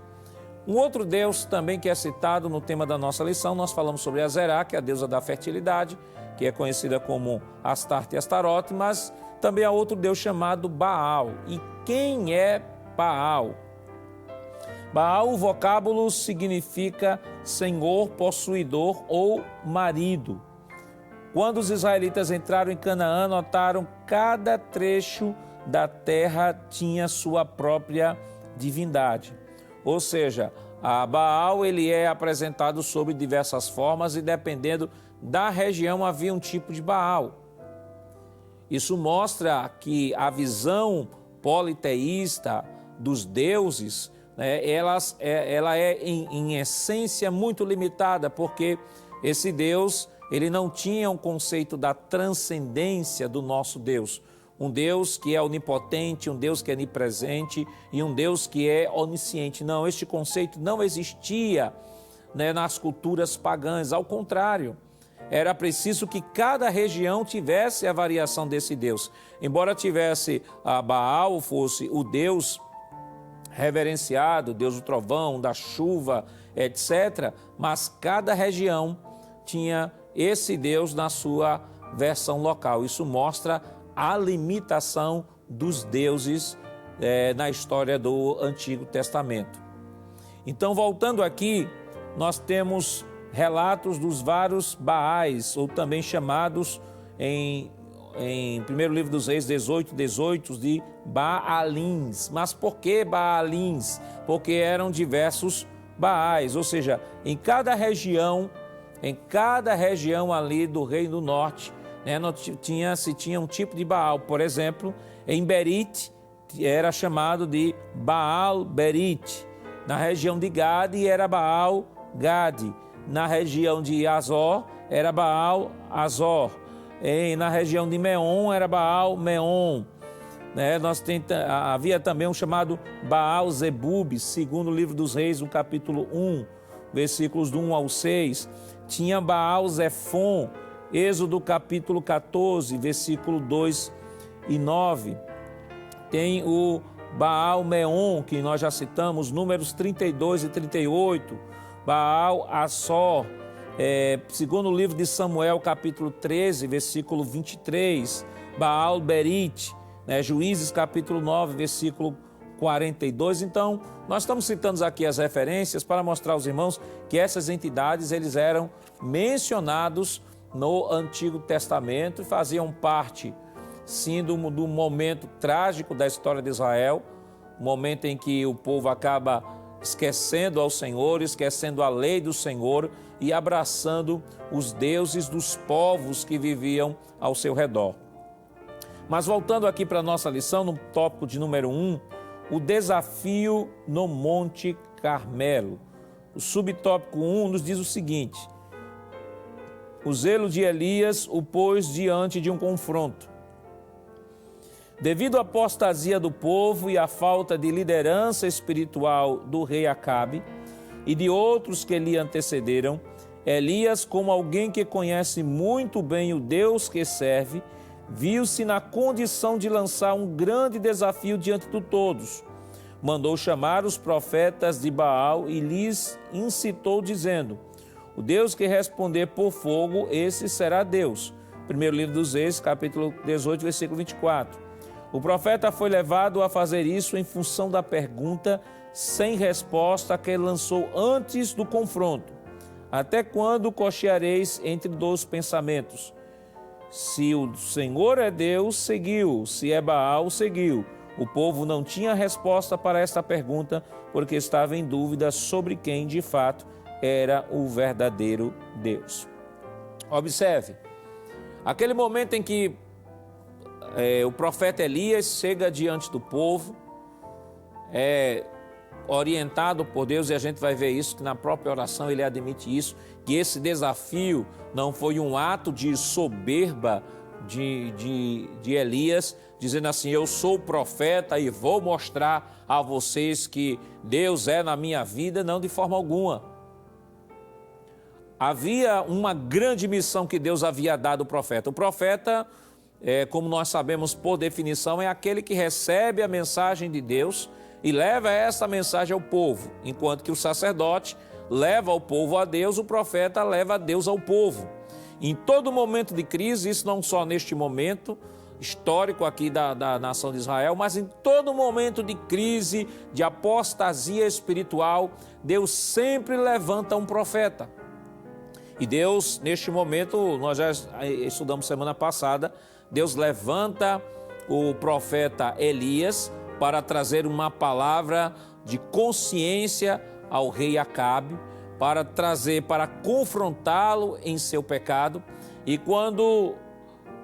Um outro deus também que é citado no tema da nossa lição, nós falamos sobre Azerá, que é a deusa da fertilidade, que é conhecida como Astarte e Astarote, mas também há outro deus chamado Baal. E quem é Baal? Baal, o vocábulo significa senhor, possuidor ou marido. Quando os israelitas entraram em Canaã, notaram que cada trecho da terra tinha sua própria divindade. Ou seja, a Baal ele é apresentado sob diversas formas e dependendo da região havia um tipo de Baal. Isso mostra que a visão politeísta dos deuses, ela é em essência muito limitada, porque esse Deus ele não tinha um conceito da transcendência do nosso Deus. Um Deus que é onipotente, um Deus que é onipresente e um Deus que é onisciente. Não, este conceito não existia nas culturas pagãs, ao contrário. Era preciso que cada região tivesse a variação desse Deus. Embora tivesse a Baal, fosse o Deus reverenciado, Deus do trovão, da chuva, etc., mas cada região tinha esse Deus na sua versão local. Isso mostra a limitação dos deuses na história do Antigo Testamento. Então, voltando aqui, nós temos relatos dos vários Baais, ou também chamados em 1 livro dos Reis 18, de Baalins. Mas por que Baalins? Porque eram diversos Baais, ou seja, em cada região ali do Reino do Norte, se tinha um tipo de Baal. Por exemplo, em Berit era chamado de Baal Berit. Na região de Gade era Baal Gade. Na região de Azor era Baal Azor. Na região de Meon era Baal Meon. Havia também um chamado Baal Zebub, segundo o livro dos Reis, no capítulo 1, versículos do 1 ao 6. Tinha Baal Zefon, Êxodo capítulo 14, versículo 2 e 9. Tem o Baal Meon, que nós já citamos, números 32 e 38. Baal Assor, segundo o livro de Samuel, capítulo 13, versículo 23. Baal Berit, Juízes capítulo 9, versículo 42. Então, nós estamos citando aqui as referências para mostrar aos irmãos que essas entidades eles eram mencionados no Antigo Testamento e faziam parte, sim, do momento trágico da história de Israel, momento em que o povo acaba esquecendo ao Senhor, esquecendo a lei do Senhor e abraçando os deuses dos povos que viviam ao seu redor. Mas voltando aqui para a nossa lição, no tópico de número 1, o desafio no Monte Carmelo. O subtópico 1 nos diz o seguinte: o zelo de Elias o pôs diante de um confronto. Devido à apostasia do povo e à falta de liderança espiritual do rei Acabe e de outros que lhe antecederam, Elias, como alguém que conhece muito bem o Deus que serve, viu-se na condição de lançar um grande desafio diante de todos. Mandou chamar os profetas de Baal e lhes incitou, dizendo: o Deus que responder por fogo, esse será Deus. Primeiro livro dos Reis, capítulo 18, versículo 24. O profeta foi levado a fazer isso em função da pergunta sem resposta que ele lançou antes do confronto: até quando cocheareis entre dois pensamentos? Se o Senhor é Deus, seguiu; se é Baal, seguiu. O povo não tinha resposta para esta pergunta, porque estava em dúvida sobre quem de fato era o verdadeiro Deus. Observe, aquele momento em que o profeta Elias chega diante do povo, orientado por Deus, e a gente vai ver isso, que na própria oração ele admite isso, que esse desafio não foi um ato de soberba de Elias, dizendo assim: eu sou profeta e vou mostrar a vocês que Deus é na minha vida. Não, de forma alguma. Havia uma grande missão que Deus havia dado ao profeta. O profeta, como nós sabemos por definição, é aquele que recebe a mensagem de Deus e leva essa mensagem ao povo. Enquanto que o sacerdote leva o povo a Deus, o profeta leva a Deus ao povo. Em todo momento de crise, isso não só neste momento histórico aqui da nação de Israel, mas em todo momento de crise, de apostasia espiritual, Deus sempre levanta um profeta. E Deus, neste momento, nós já estudamos semana passada, Deus levanta o profeta Elias para trazer uma palavra de consciência ao rei Acabe, para confrontá-lo em seu pecado. E quando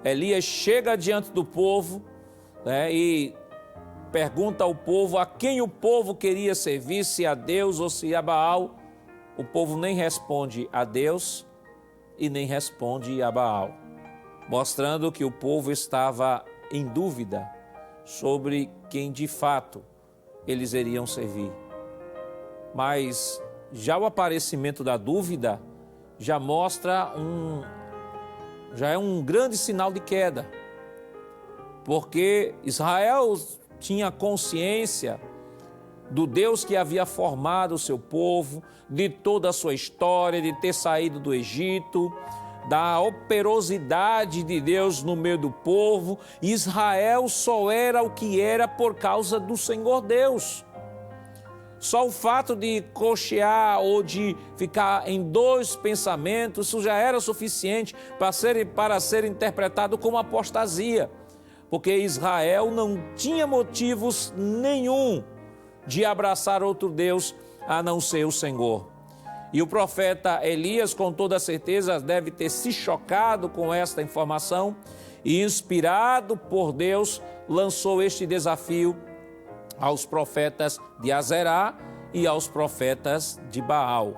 Elias chega diante do povo, e pergunta ao povo a quem o povo queria servir, se a Deus ou se a Baal, o povo nem responde a Deus e nem responde a Baal, mostrando que o povo estava em dúvida sobre quem de fato eles iriam servir. Mas já o aparecimento da dúvida já é um grande sinal de queda, porque Israel tinha consciência do Deus que havia formado o seu povo, de toda a sua história, de ter saído do Egito, da operosidade de Deus no meio do povo. Israel só era o que era por causa do Senhor Deus. Só o fato de cochear ou de ficar em dois pensamentos, isso já era suficiente para ser interpretado como apostasia, porque Israel não tinha motivos nenhum de abraçar outro Deus a não ser o Senhor. E o profeta Elias, com toda certeza, deve ter se chocado com esta informação e, inspirado por Deus, lançou este desafio aos profetas de Azerá e aos profetas de Baal.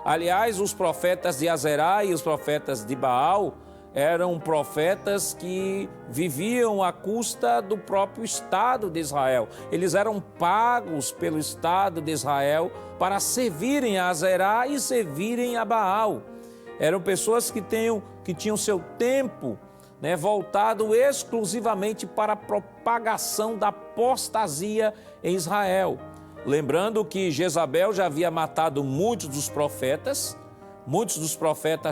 Aliás, os profetas de Azerá e os profetas de Baal eram profetas que viviam à custa do próprio Estado de Israel. Eles eram pagos pelo Estado de Israel para servirem a Azerá e servirem a Baal. Eram pessoas que tinham seu tempo voltado exclusivamente para a propagação da apostasia em Israel. Lembrando que Jezabel já havia matado muitos dos profetas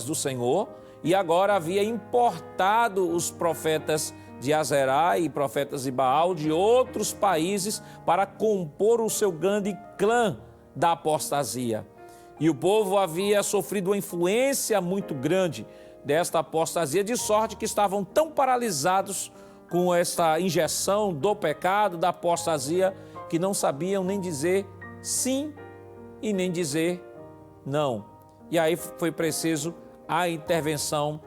do Senhor, e agora havia importado os profetas de Azerá e profetas de Baal de outros países para compor o seu grande clã da apostasia. E o povo havia sofrido uma influência muito grande desta apostasia, de sorte que estavam tão paralisados com esta injeção do pecado, da apostasia, que não sabiam nem dizer sim e nem dizer não. E aí foi preciso a intervenção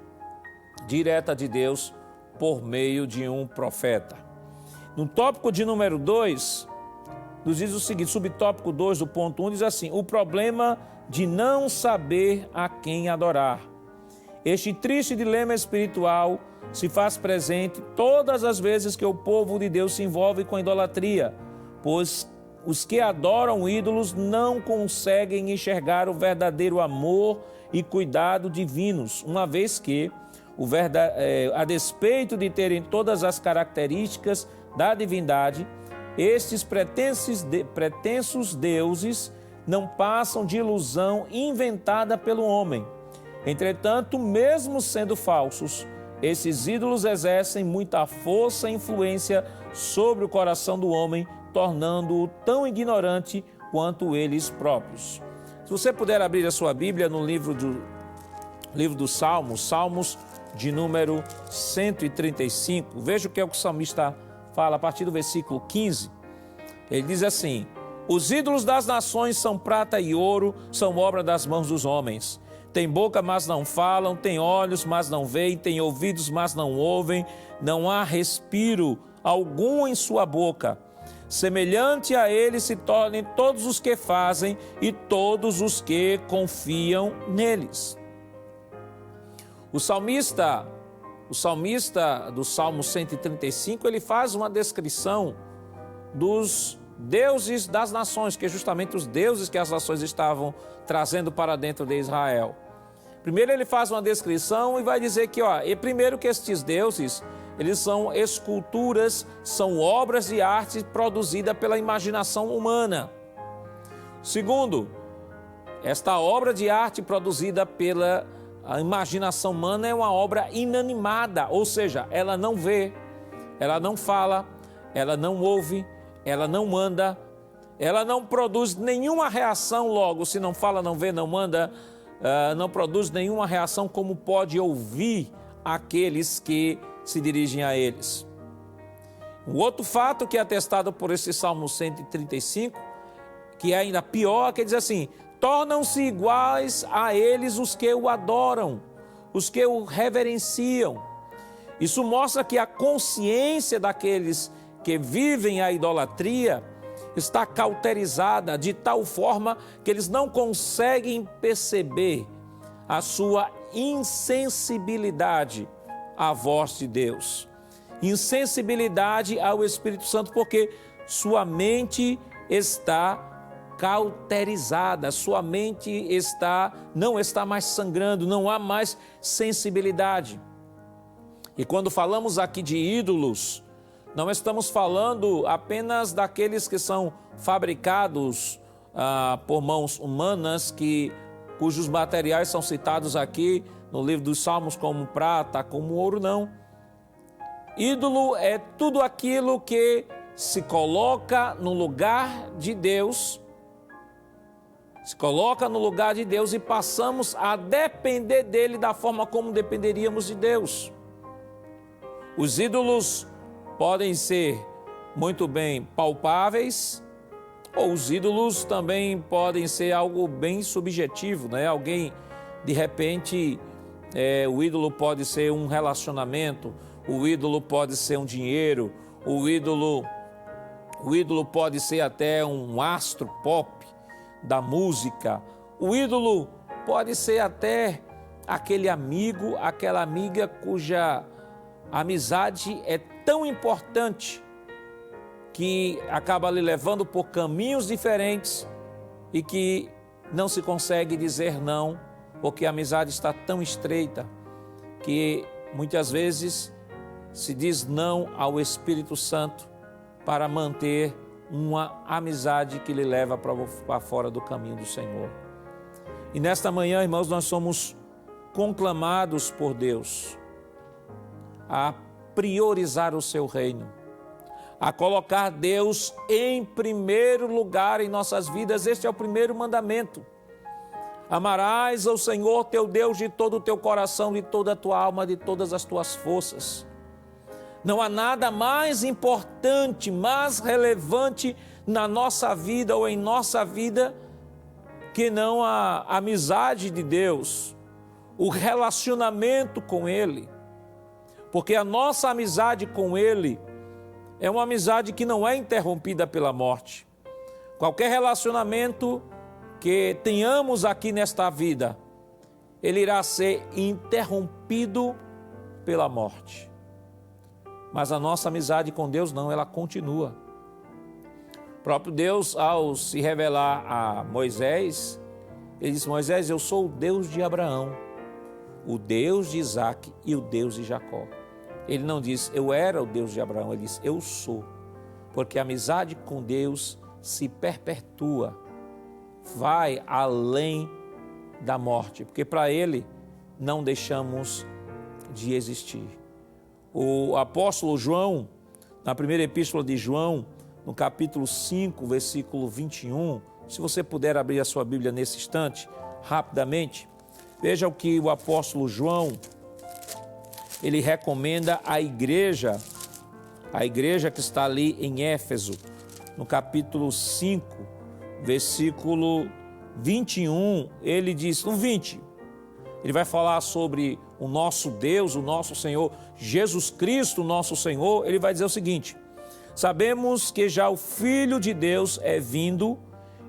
direta de Deus por meio de um profeta. No tópico de número 2, nos diz o seguinte, subtópico 2 do ponto 1, diz assim: o problema de não saber a quem adorar. Este triste dilema espiritual se faz presente todas as vezes que o povo de Deus se envolve com a idolatria, pois os que adoram ídolos não conseguem enxergar o verdadeiro amor e cuidado divinos, uma vez que, a despeito de terem todas as características da divindade, estes pretensos deuses não passam de ilusão inventada pelo homem. Entretanto, mesmo sendo falsos, esses ídolos exercem muita força e influência sobre o coração do homem, tornando-o tão ignorante quanto eles próprios. Se você puder abrir a sua Bíblia no livro dos Salmos, Salmos de número 135, veja o que é o que o salmista fala a partir do versículo 15. Ele diz assim: os ídolos das nações são prata e ouro, são obra das mãos dos homens. Tem boca, mas não falam, tem olhos, mas não veem, tem ouvidos, mas não ouvem, não há respiro algum em sua boca. Semelhante a ele se tornem todos os que fazem e todos os que confiam neles. O salmista do Salmo 135, ele faz uma descrição dos deuses das nações, que é justamente os deuses que as nações estavam trazendo para dentro de Israel. Primeiro ele faz uma descrição e vai dizer que, primeiro que estes deuses, eles são esculturas, são obras de arte produzidas pela imaginação humana. Segundo, esta obra de arte produzida pela imaginação humana é uma obra inanimada, ou seja, ela não vê, ela não fala, ela não ouve, ela não anda, ela não produz nenhuma reação. Logo, se não fala, não vê, não anda, não produz nenhuma reação, como pode ouvir aqueles que se dirigem a eles. Um outro fato que é atestado por esse Salmo 135, que é ainda pior, que diz assim: tornam-se iguais a eles os que o adoram, os que o reverenciam. Isso mostra que a consciência daqueles que vivem a idolatria está cauterizada de tal forma que eles não conseguem perceber a sua insensibilidade à voz de Deus, insensibilidade ao Espírito Santo, porque sua mente está cauterizada, sua mente não está mais sangrando, não há mais sensibilidade. E quando falamos aqui de ídolos, não estamos falando apenas daqueles que são fabricados por mãos humanas, cujos materiais são citados aqui no livro dos Salmos como prata, como ouro, não. Ídolo é tudo aquilo que se coloca no lugar de Deus, e passamos a depender dele da forma como dependeríamos de Deus. Os ídolos podem ser muito bem palpáveis, ou os ídolos também podem ser algo bem subjetivo, né? Alguém, de repente, o ídolo pode ser um relacionamento, o ídolo pode ser um dinheiro, o ídolo pode ser até um astro pop da música, o ídolo pode ser até aquele amigo, aquela amiga cuja amizade é tão importante que acaba lhe levando por caminhos diferentes e que não se consegue dizer não, porque a amizade está tão estreita que muitas vezes se diz não ao Espírito Santo para manter uma amizade que lhe leva para fora do caminho do Senhor. E nesta manhã, irmãos, nós somos conclamados por Deus a priorizar o seu reino, a colocar Deus em primeiro lugar em nossas vidas. Este é o primeiro mandamento. Amarás ao Senhor teu Deus de todo o teu coração, de toda a tua alma, de todas as tuas forças. Não há nada mais importante, mais relevante na nossa vida ou em nossa vida que não a amizade de Deus, o relacionamento com Ele. Porque a nossa amizade com Ele é uma amizade que não é interrompida pela morte. Qualquer relacionamento que tenhamos aqui nesta vida, ele irá ser interrompido pela morte. Mas a nossa amizade com Deus não, ela continua. O próprio Deus, ao se revelar a Moisés, ele disse: Moisés, eu sou o Deus de Abraão, o Deus de Isaac e o Deus de Jacó. Ele não diz, eu era o Deus de Abraão, ele diz, eu sou. Porque a amizade com Deus se perpetua, vai além da morte, porque para ele não deixamos de existir. O apóstolo João, na primeira epístola de João, no capítulo 5, versículo 21, se você puder abrir a sua Bíblia nesse instante, rapidamente, veja o que o apóstolo João, ele recomenda à igreja que está ali em Éfeso, no capítulo 5, versículo 21, ele diz, no 20, ele vai falar sobre o nosso Deus, o nosso Senhor, Jesus Cristo, nosso Senhor. Ele vai dizer o seguinte: sabemos que já o Filho de Deus é vindo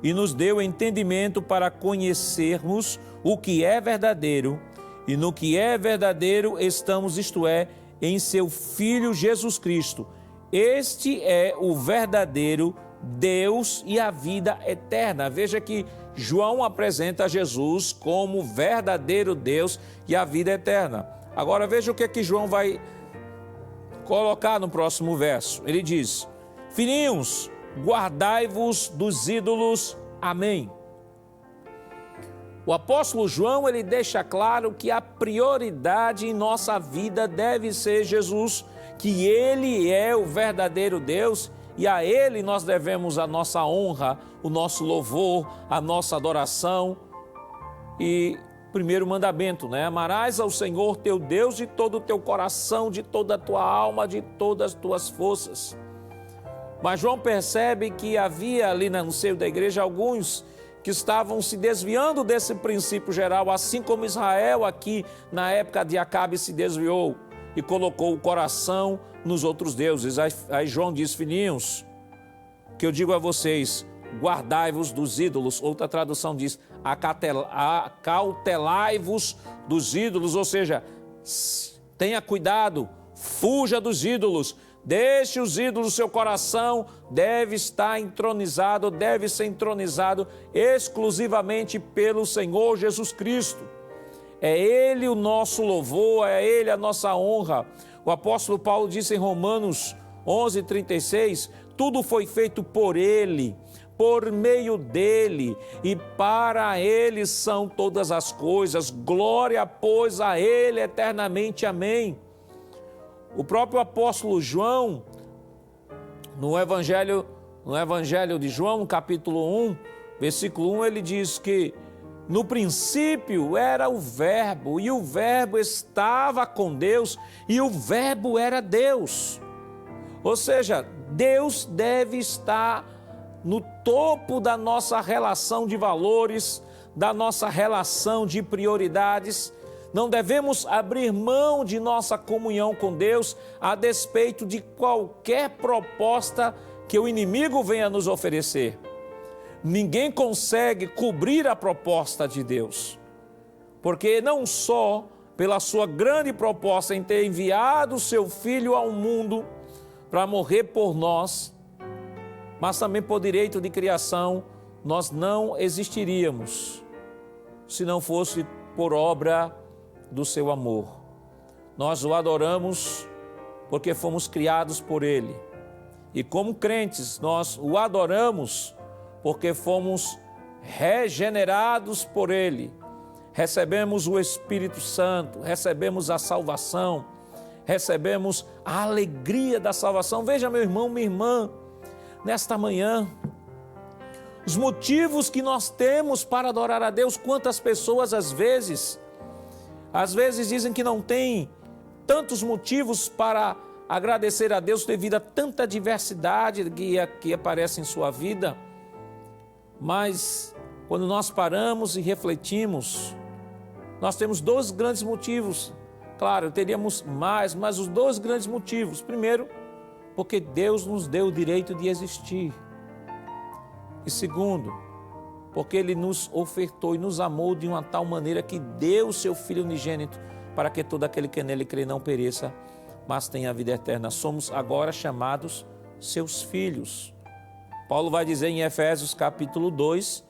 e nos deu entendimento para conhecermos o que é verdadeiro, e no que é verdadeiro estamos, isto é, em seu Filho Jesus Cristo. Este é o verdadeiro Deus e a vida eterna. Veja que João apresenta Jesus como verdadeiro Deus e a vida eterna. Agora veja o que é que João vai colocar no próximo verso. Ele diz: filhinhos, guardai-vos dos ídolos. Amém. O apóstolo João, ele deixa claro que a prioridade em nossa vida deve ser Jesus, que ele é o verdadeiro Deus e a ele nós devemos a nossa honra, o nosso louvor, a nossa adoração. E primeiro mandamento, né? Amarás ao Senhor teu Deus de todo o teu coração, de toda a tua alma, de todas as tuas forças. Mas João percebe que havia ali no seio da igreja alguns que estavam se desviando desse princípio geral, assim como Israel aqui na época de Acabe se desviou e colocou o coração nos outros deuses. Aí João diz: filhinhos, que eu digo a vocês, guardai-vos dos ídolos. Outra tradução diz: acautelai-vos dos ídolos, ou seja, tenha cuidado, fuja dos ídolos. Deixe os ídolos, seu coração deve estar entronizado, deve ser entronizado exclusivamente pelo Senhor Jesus Cristo. É Ele o nosso louvor, é Ele a nossa honra. O apóstolo Paulo disse em Romanos 11:36, tudo foi feito por Ele, por meio dEle e para Ele são todas as coisas. Glória, pois, a Ele eternamente. Amém. O próprio apóstolo João, no Evangelho de João, no capítulo 1, versículo 1, ele diz que no princípio era o Verbo, e o Verbo estava com Deus, e o Verbo era Deus. Ou seja, Deus deve estar no topo da nossa relação de valores, da nossa relação de prioridades. Não devemos abrir mão de nossa comunhão com Deus a despeito de qualquer proposta que o inimigo venha nos oferecer. Ninguém consegue cobrir a proposta de Deus, porque não só pela sua grande proposta em ter enviado o seu Filho ao mundo para morrer por nós, mas também por direito de criação, nós não existiríamos se não fosse por obra do seu amor. Nós o adoramos porque fomos criados por Ele. E como crentes, nós o adoramos porque fomos regenerados por Ele. Recebemos o Espírito Santo, recebemos a salvação, recebemos a alegria da salvação. Veja, meu irmão, minha irmã, nesta manhã, os motivos que nós temos para adorar a Deus. Quantas pessoas às vezes dizem que não tem tantos motivos para agradecer a Deus devido a tanta diversidade que aparece em sua vida. Mas quando nós paramos e refletimos, nós temos dois grandes motivos. Claro, teríamos mais, mas os dois grandes motivos. Primeiro, porque Deus nos deu o direito de existir. E segundo, porque Ele nos ofertou e nos amou de uma tal maneira que deu o seu Filho unigênito para que todo aquele que nele crê não pereça, mas tenha a vida eterna. Somos agora chamados seus filhos. Paulo vai dizer em Efésios capítulo 2,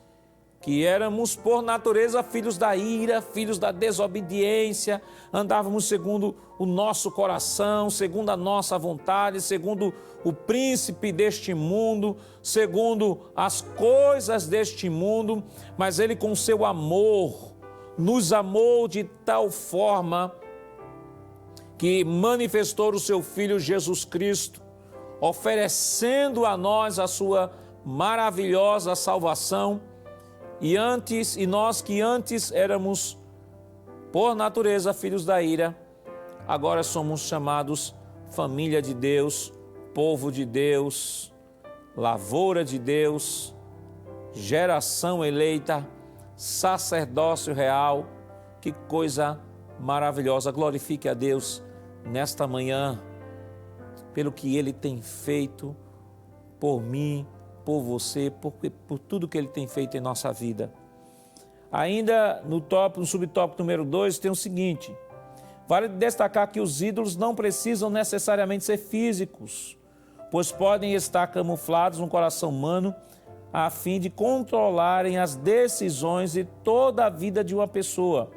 que éramos por natureza filhos da ira, filhos da desobediência, andávamos segundo o nosso coração, segundo a nossa vontade, segundo o príncipe deste mundo, segundo as coisas deste mundo, mas Ele com seu amor nos amou de tal forma que manifestou o seu Filho Jesus Cristo, oferecendo a nós a sua maravilhosa salvação. E nós que antes éramos, por natureza, filhos da ira, agora somos chamados família de Deus, povo de Deus, lavoura de Deus, geração eleita, sacerdócio real. Que coisa maravilhosa! Glorifique a Deus nesta manhã, pelo que Ele tem feito por mim, por você, por tudo que Ele tem feito em nossa vida. Ainda no subtópico número 2 tem o seguinte: vale destacar que os ídolos não precisam necessariamente ser físicos, pois podem estar camuflados no coração humano a fim de controlarem as decisões e toda a vida de uma pessoa.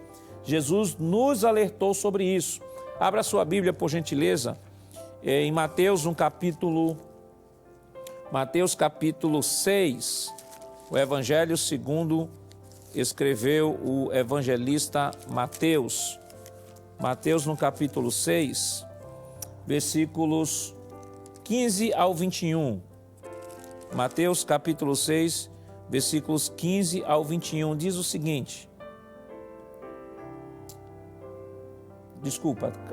Jesus nos alertou sobre isso. Abra sua Bíblia, por gentileza, em Mateus capítulo 6, o Evangelho segundo escreveu o evangelista Mateus. Mateus no capítulo 6, versículos 15 ao 21. Mateus capítulo 6, versículos 15 ao 21, diz o seguinte.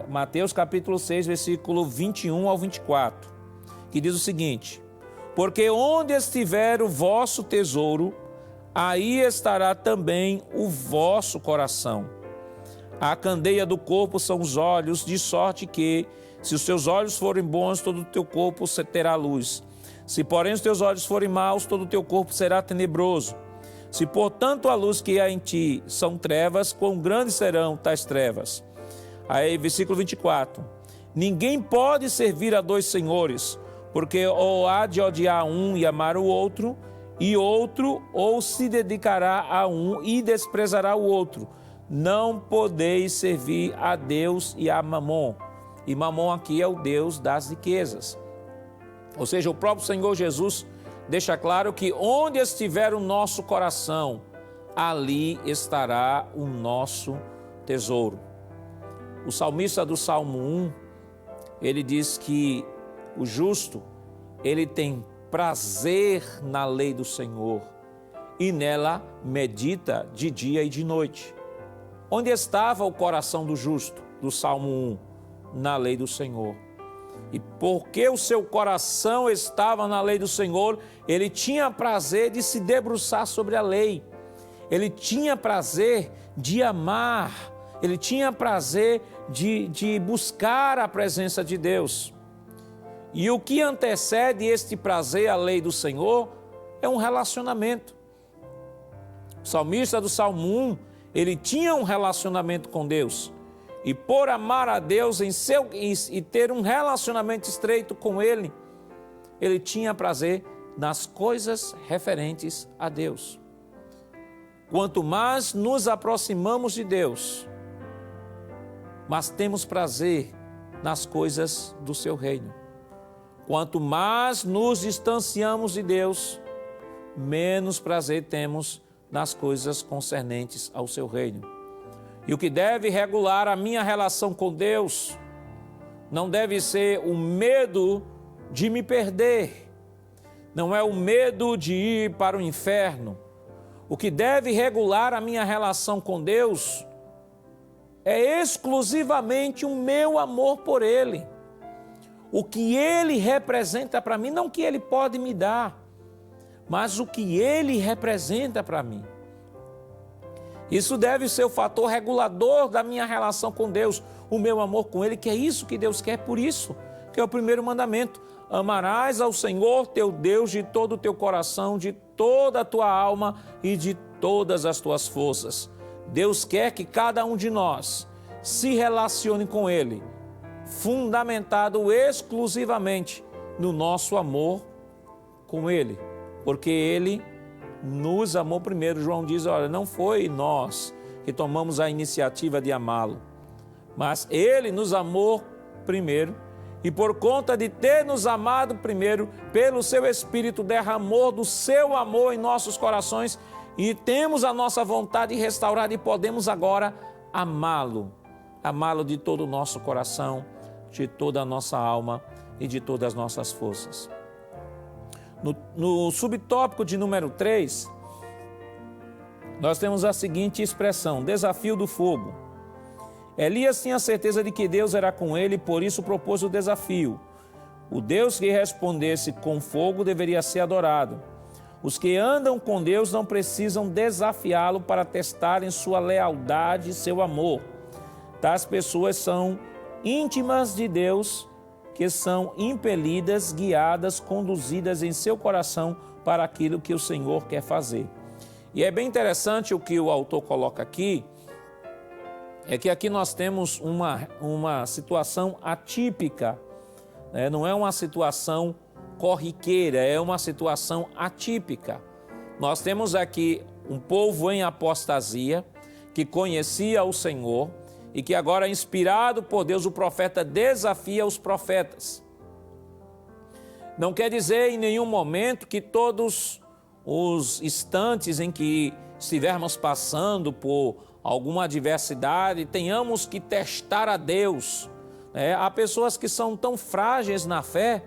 Mateus capítulo 6, versículo 21 ao 24, que diz o seguinte: porque onde estiver o vosso tesouro, aí estará também o vosso coração. A candeia do corpo são os olhos, de sorte que, se os teus olhos forem bons, todo o teu corpo terá luz. Se, porém, os teus olhos forem maus, todo o teu corpo será tenebroso. Se, portanto, a luz que há em ti são trevas, quão grandes serão tais trevas? Aí, versículo 24. Ninguém pode servir a dois senhores, porque ou há de odiar um e amar o outro, ou se dedicará a um e desprezará o outro. Não podeis servir a Deus e a Mamon. E Mamon aqui é o Deus das riquezas. Ou seja, o próprio Senhor Jesus deixa claro que onde estiver o nosso coração, ali estará o nosso tesouro. O salmista do Salmo 1, ele diz que o justo, ele tem prazer na lei do Senhor e nela medita de dia e de noite. Onde estava o coração do justo, do Salmo 1? Na lei do Senhor. E porque o seu coração estava na lei do Senhor, ele tinha prazer de se debruçar sobre a lei. Ele tinha prazer de amar. Ele tinha prazer de buscar a presença de Deus. E o que antecede este prazer à lei do Senhor é um relacionamento. O salmista do Salmo 1, ele tinha um relacionamento com Deus. E por amar a Deus e ter um relacionamento estreito com Ele, ele tinha prazer nas coisas referentes a Deus. Quanto mais nos aproximamos de Deus, mais temos prazer nas coisas do seu reino. Quanto mais nos distanciamos de Deus, menos prazer temos nas coisas concernentes ao seu reino. E o que deve regular a minha relação com Deus não deve ser o medo de me perder, não é o medo de ir para o inferno. O que deve regular a minha relação com Deus é exclusivamente o meu amor por Ele. O que Ele representa para mim, não o que Ele pode me dar, mas o que Ele representa para mim. Isso deve ser o fator regulador da minha relação com Deus, o meu amor com Ele, que é isso que Deus quer, por isso que é o primeiro mandamento: amarás ao Senhor teu Deus de todo o teu coração, de toda a tua alma e de todas as tuas forças. Deus quer que cada um de nós se relacione com Ele, fundamentado exclusivamente no nosso amor com Ele, porque Ele nos amou primeiro. João diz, olha, não foi nós que tomamos a iniciativa de amá-lo, mas Ele nos amou primeiro, e por conta de ter nos amado primeiro, pelo seu Espírito derramou do seu amor em nossos corações, e temos a nossa vontade restaurada e podemos agora amá-lo, amá-lo de todo o nosso coração, de toda a nossa alma e de todas as nossas forças. No subtópico de número 3, nós temos a seguinte expressão: desafio do fogo. Elias tinha certeza de que Deus era com ele, por isso propôs o desafio. O Deus que respondesse com fogo deveria ser adorado. Os que andam com Deus não precisam desafiá-lo para testarem sua lealdade e seu amor. Tais pessoas são íntimas de Deus, que são impelidas, guiadas, conduzidas em seu coração para aquilo que o Senhor quer fazer. E é bem interessante o que o autor coloca aqui, é que aqui nós temos uma situação atípica, né? Não é uma situação corriqueira, é uma situação atípica. Nós temos aqui um povo em apostasia, que conhecia o Senhor, e que agora, inspirado por Deus, o profeta desafia os profetas. Não quer dizer em nenhum momento que todos os instantes em que estivermos passando por alguma adversidade, tenhamos que testar a Deus. Há pessoas que são tão frágeis na fé,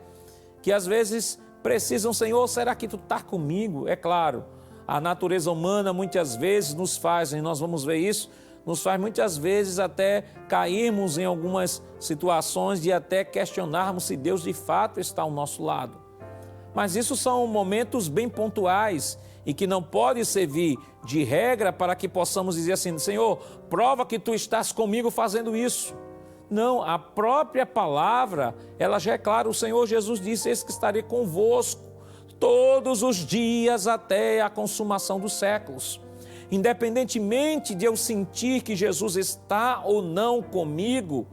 que às vezes precisam, Senhor, será que Tu está comigo? É claro, a natureza humana muitas vezes nos faz, e nós vamos ver isso, nos faz muitas vezes até cairmos em algumas situações de até questionarmos se Deus de fato está ao nosso lado. Mas isso são momentos bem pontuais e que não pode servir de regra para que possamos dizer assim, Senhor, prova que Tu estás comigo fazendo isso. Não, a própria palavra, ela já é clara, o Senhor Jesus disse, eis que estarei convosco todos os dias até a consumação dos séculos. Independentemente de eu sentir que Jesus está ou não comigo,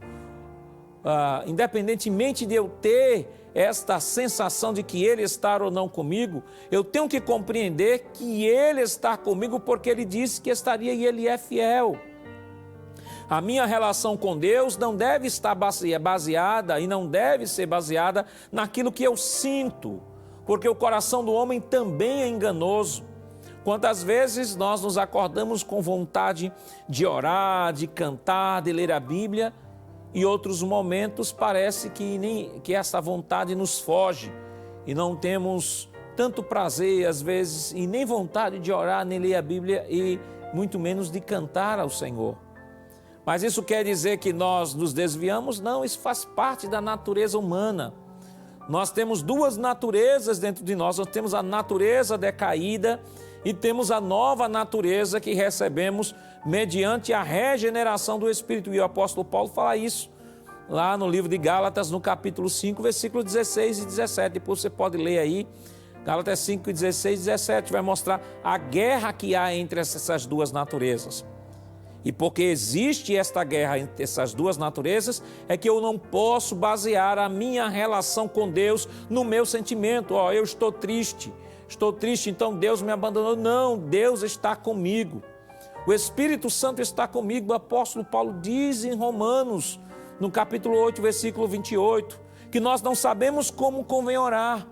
independentemente de eu ter esta sensação de que Ele está ou não comigo, eu tenho que compreender que Ele está comigo porque Ele disse que estaria e Ele é fiel. A minha relação com Deus não deve estar baseada e não deve ser baseada naquilo que eu sinto, porque o coração do homem também é enganoso. Quantas vezes nós nos acordamos com vontade de orar, de cantar, de ler a Bíblia, e outros momentos parece que essa vontade nos foge e não temos tanto prazer às vezes e nem vontade de orar, nem ler a Bíblia e muito menos de cantar ao Senhor. Mas isso quer dizer que nós nos desviamos? Não, isso faz parte da natureza humana. Nós temos duas naturezas dentro de nós. Nós temos a natureza decaída e temos a nova natureza que recebemos mediante a regeneração do Espírito. E o apóstolo Paulo fala isso lá no livro de Gálatas, no capítulo 5, versículos 16 e 17. Depois você pode ler aí, Gálatas 5, 16 e 17, vai mostrar a guerra que há entre essas duas naturezas. E porque existe esta guerra entre essas duas naturezas, é que eu não posso basear a minha relação com Deus no meu sentimento. Eu estou triste, então Deus me abandonou. Não, Deus está comigo. O Espírito Santo está comigo. O apóstolo Paulo diz em Romanos, no capítulo 8, versículo 28, que nós não sabemos como convém orar,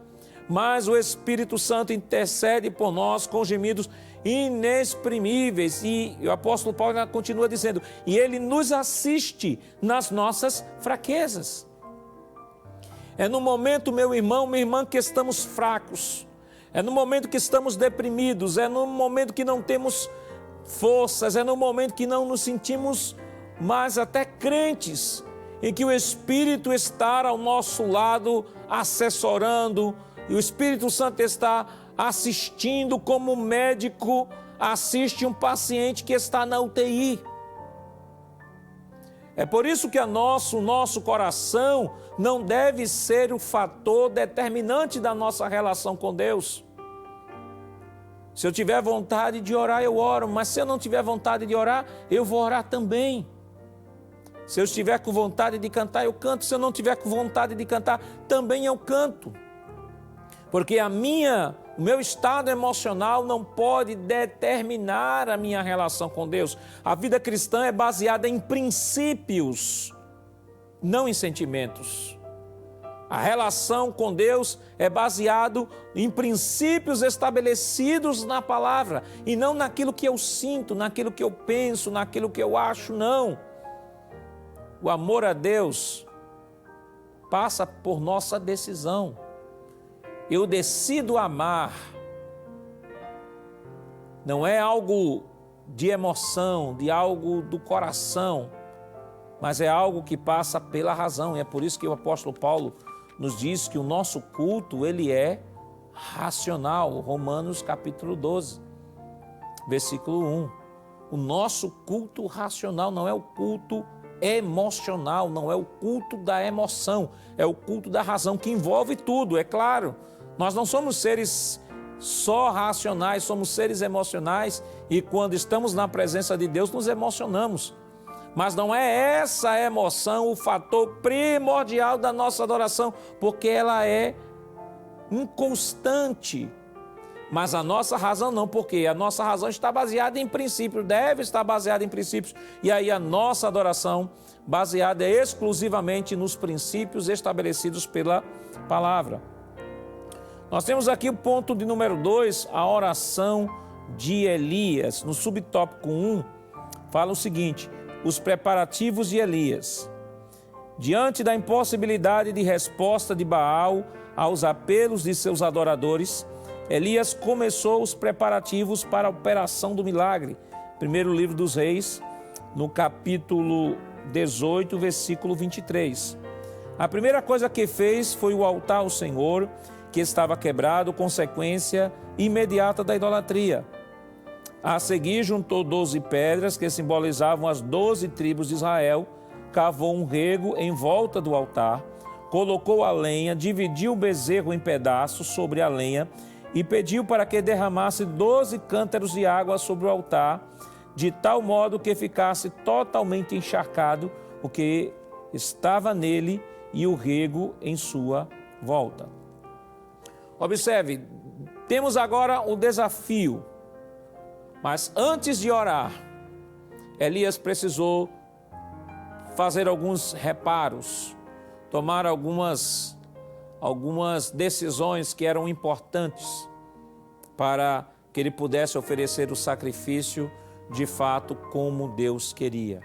mas o Espírito Santo intercede por nós com gemidos inexprimíveis. E o apóstolo Paulo continua dizendo, e Ele nos assiste nas nossas fraquezas. É no momento, meu irmão, minha irmã, que estamos fracos, é no momento que estamos deprimidos, é no momento que não temos forças, é no momento que não nos sentimos mais até crentes, em que o Espírito está ao nosso lado, assessorando, e o Espírito Santo está assistindo como médico assiste um paciente que está na UTI. É por isso que o nosso coração não deve ser o fator determinante da nossa relação com Deus. Se eu tiver vontade de orar, eu oro, mas se eu não tiver vontade de orar, eu vou orar também. Se eu estiver com vontade de cantar, eu canto. Se eu não tiver com vontade de cantar, também eu canto. Porque o meu estado emocional não pode determinar a minha relação com Deus. A vida cristã é baseada em princípios, não em sentimentos. A relação com Deus é baseada em princípios estabelecidos na palavra e não naquilo que eu sinto, naquilo que eu penso, naquilo que eu acho, não. O amor a Deus passa por nossa decisão. Eu decido amar. Não é algo de emoção, de algo do coração, mas é algo que passa pela razão. E é por isso que o apóstolo Paulo nos diz que o nosso culto, ele é racional. Romanos capítulo 12, versículo 1. O nosso culto racional não é o culto emocional, não é o culto da emoção, é o culto da razão, que envolve tudo, é claro. Nós não somos seres só racionais, somos seres emocionais e quando estamos na presença de Deus nos emocionamos. Mas não é essa emoção o fator primordial da nossa adoração, porque ela é inconstante. Mas a nossa razão não, porque a nossa razão está baseada em princípios, deve estar baseada em princípios. E aí a nossa adoração baseada exclusivamente nos princípios estabelecidos pela palavra. Nós temos aqui o ponto de número 2, a oração de Elias. No subtópico 1, fala o seguinte: os preparativos de Elias. Diante da impossibilidade de resposta de Baal aos apelos de seus adoradores, Elias começou os preparativos para a operação do milagre. Primeiro livro dos Reis, no capítulo 18, versículo 23. A primeira coisa que fez foi o altar ao Senhor, que estava quebrado, consequência imediata da idolatria. A seguir, juntou 12 pedras que simbolizavam as 12 tribos de Israel, cavou um rego em volta do altar, colocou a lenha, dividiu o bezerro em pedaços sobre a lenha e pediu para que derramasse 12 cântaros de água sobre o altar, de tal modo que ficasse totalmente encharcado o que estava nele e o rego em sua volta. Observe, temos agora o desafio, mas antes de orar, Elias precisou fazer alguns reparos, tomar algumas decisões que eram importantes para que ele pudesse oferecer o sacrifício de fato como Deus queria.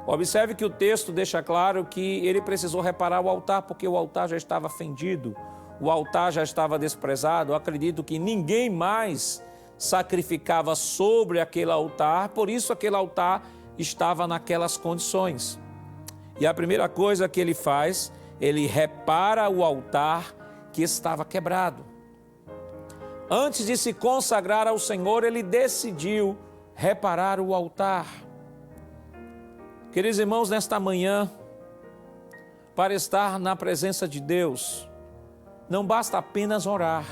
Observe que o texto deixa claro que ele precisou reparar o altar, porque o altar já estava fendido, o altar já estava desprezado. Eu acredito que ninguém mais sacrificava sobre aquele altar, por isso aquele altar estava naquelas condições. E a primeira coisa que ele faz, ele repara o altar que estava quebrado. Antes de se consagrar ao Senhor, ele decidiu reparar o altar. Queridos irmãos, nesta manhã, para estar na presença de Deus, não basta apenas orar.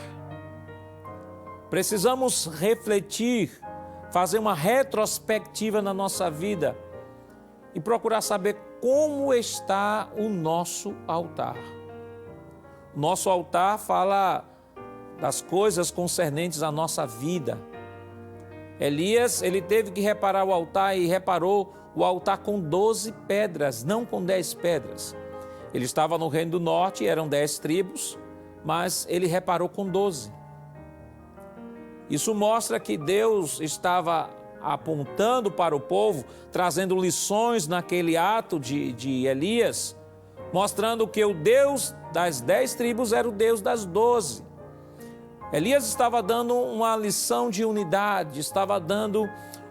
Precisamos refletir, fazer uma retrospectiva na nossa vida e procurar saber como está o nosso altar. Nosso altar fala das coisas concernentes à nossa vida. Elias, ele teve que reparar o altar e reparou o altar com 12 pedras, não com 10 pedras. Ele estava no Reino do Norte, eram 10 tribos, mas ele reparou com 12. Isso mostra que Deus estava apontando para o povo, trazendo lições naquele ato de Elias, mostrando que o Deus das 10 tribos era o Deus das 12. Elias estava dando uma lição de unidade, estava dando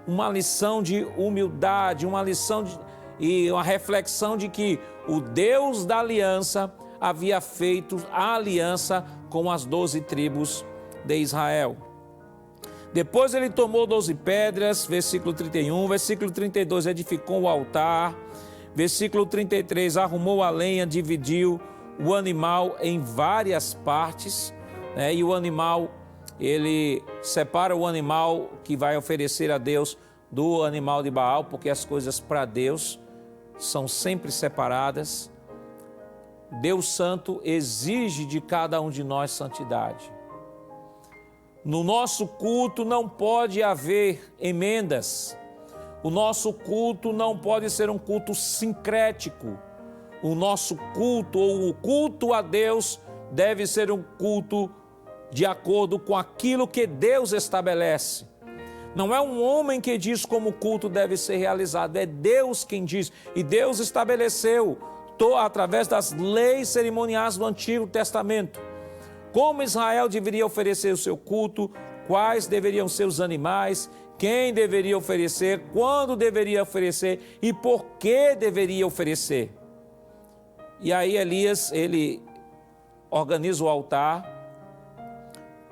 uma lição de humildade, uma lição e uma reflexão de que o Deus da aliança havia feito a aliança com as 12 tribos de Israel. Depois ele tomou 12 pedras, versículo 31, versículo 32, edificou o altar, versículo 33, arrumou a lenha, dividiu o animal em várias partes, né? E o animal, ele separa o animal que vai oferecer a Deus do animal de Baal, porque as coisas para Deus são sempre separadas. Deus Santo exige de cada um de nós santidade. No nosso culto não pode haver emendas. O nosso culto não pode ser um culto sincrético. O nosso culto, ou o culto a Deus, deve ser um culto de acordo com aquilo que Deus estabelece. Não é um homem que diz como o culto deve ser realizado, é Deus quem diz. E Deus estabeleceu, através das leis cerimoniais do Antigo Testamento, como Israel deveria oferecer o seu culto, quais deveriam ser os animais, quem deveria oferecer, quando deveria oferecer e por que deveria oferecer. E aí Elias, ele organiza o altar,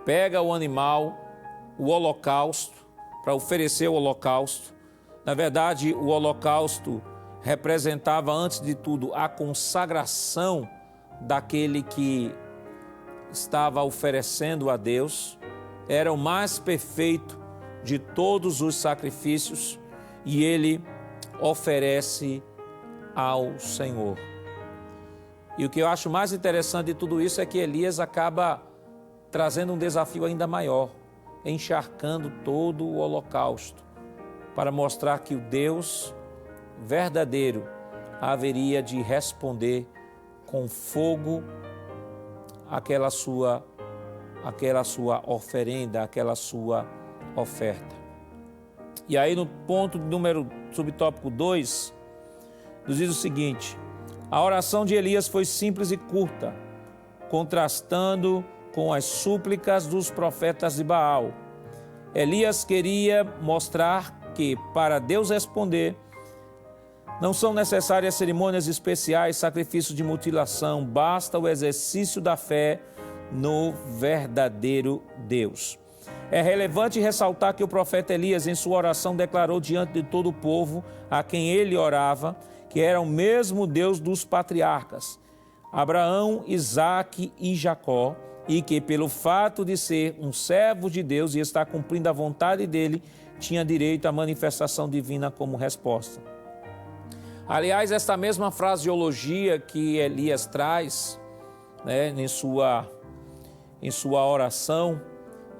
pega o animal, o holocausto, para oferecer o holocausto. Na verdade, o holocausto representava, antes de tudo, a consagração daquele que estava oferecendo a Deus. Era o mais perfeito de todos os sacrifícios e ele oferece ao Senhor. E o que eu acho mais interessante de tudo isso é que Elias acaba trazendo um desafio ainda maior, encharcando todo o holocausto, para mostrar que o Deus verdadeiro haveria de responder com fogo aquela sua oferenda, aquela sua oferta. E aí no ponto número subtópico 2, nos diz o seguinte: a oração de Elias foi simples e curta, contrastando com as súplicas dos profetas de Baal. Elias queria mostrar que, para Deus responder, não são necessárias cerimônias especiais, sacrifícios de mutilação, basta o exercício da fé no verdadeiro Deus. É relevante ressaltar que o profeta Elias, em sua oração, declarou diante de todo o povo a quem ele orava, que era o mesmo Deus dos patriarcas, Abraão, Isaque e Jacó, e que, pelo fato de ser um servo de Deus e estar cumprindo a vontade dele, tinha direito à manifestação divina como resposta. Aliás, esta mesma fraseologia que Elias traz, né, em sua oração,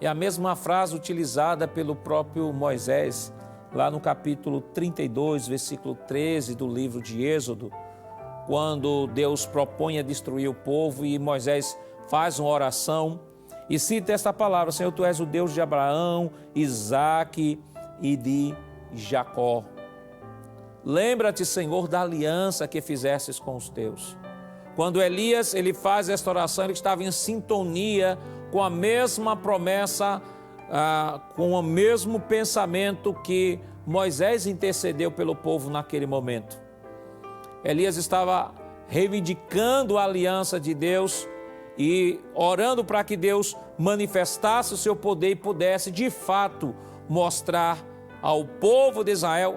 é a mesma frase utilizada pelo próprio Moisés, lá no capítulo 32, versículo 13 do livro de Êxodo, quando Deus propõe a destruir o povo e Moisés faz uma oração e cita esta palavra: Senhor, Tu és o Deus de Abraão, Isaque e de Jacó. Lembra-te, Senhor, da aliança que fizestes com os teus. Quando Elias ele faz esta oração, ele estava em sintonia com a mesma promessa, com o mesmo pensamento que Moisés intercedeu pelo povo naquele momento. Elias estava reivindicando a aliança de Deus e orando para que Deus manifestasse o seu poder e pudesse, de fato, mostrar ao povo de Israel,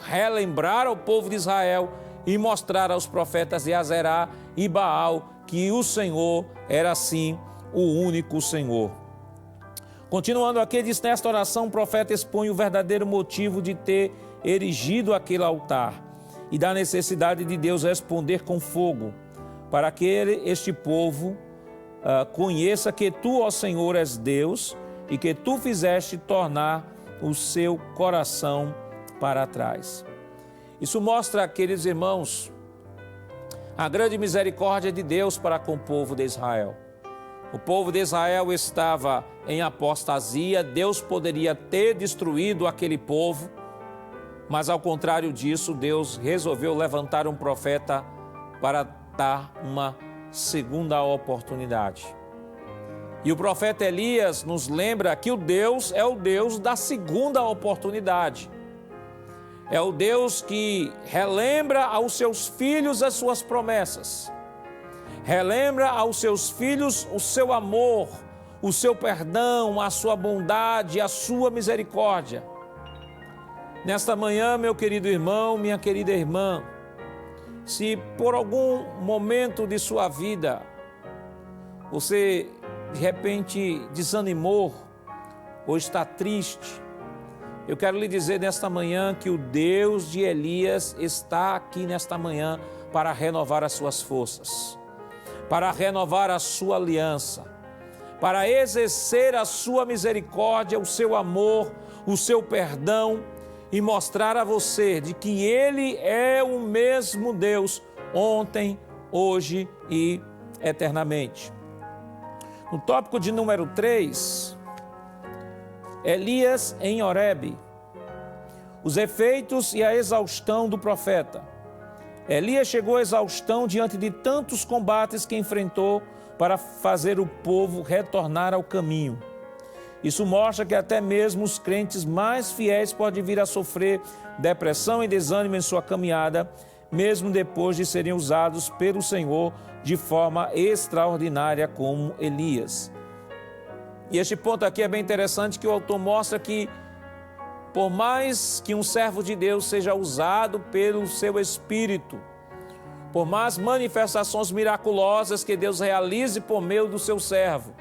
relembrar ao povo de Israel e mostrar aos profetas de Azerá e Baal que o Senhor era, sim, o único Senhor. Continuando aqui, diz: nesta oração o profeta expõe o verdadeiro motivo de ter erigido aquele altar e da necessidade de Deus responder com fogo, para que este povo conheça que Tu, ó Senhor, és Deus e que Tu fizeste tornar o seu coração para trás. Isso mostra, queridos irmãos, a grande misericórdia de Deus para com o povo de Israel. O povo de Israel estava em apostasia, Deus poderia ter destruído aquele povo, mas ao contrário disso, Deus resolveu levantar um profeta para dar uma segunda oportunidade. E o profeta Elias nos lembra que o Deus é o Deus da segunda oportunidade. É o Deus que relembra aos seus filhos as suas promessas. Relembra aos seus filhos o seu amor, o seu perdão, a sua bondade, a sua misericórdia. Nesta manhã, meu querido irmão, minha querida irmã, se por algum momento de sua vida você de repente desanimou ou está triste, eu quero lhe dizer nesta manhã que o Deus de Elias está aqui nesta manhã para renovar as suas forças, para renovar a sua aliança, para exercer a sua misericórdia, o seu amor, o seu perdão e mostrar a você de que Ele é o mesmo Deus ontem, hoje e eternamente. No tópico de número 3, Elias em Horebe, os efeitos e a exaustão do profeta. Elias chegou à exaustão diante de tantos combates que enfrentou para fazer o povo retornar ao caminho. Isso mostra que até mesmo os crentes mais fiéis podem vir a sofrer depressão e desânimo em sua caminhada, mesmo depois de serem usados pelo Senhor de forma extraordinária como Elias. E este ponto aqui é bem interessante, que o autor mostra que por mais que um servo de Deus seja usado pelo seu Espírito, por mais manifestações miraculosas que Deus realize por meio do seu servo,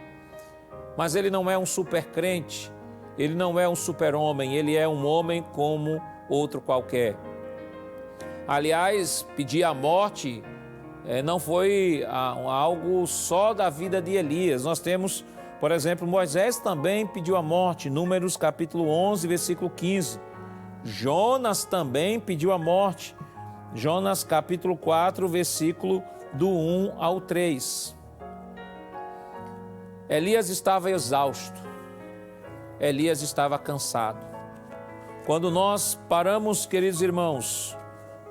mas ele não é um super crente, ele não é um super homem, ele é um homem como outro qualquer. Aliás, pedir a morte não foi algo só da vida de Elias. Nós temos, por exemplo, Moisés também pediu a morte, Números capítulo 11, versículo 15. Jonas também pediu a morte, Jonas capítulo 4, versículo do 1 ao 3. Elias estava exausto, Elias estava cansado. Quando nós paramos, queridos irmãos,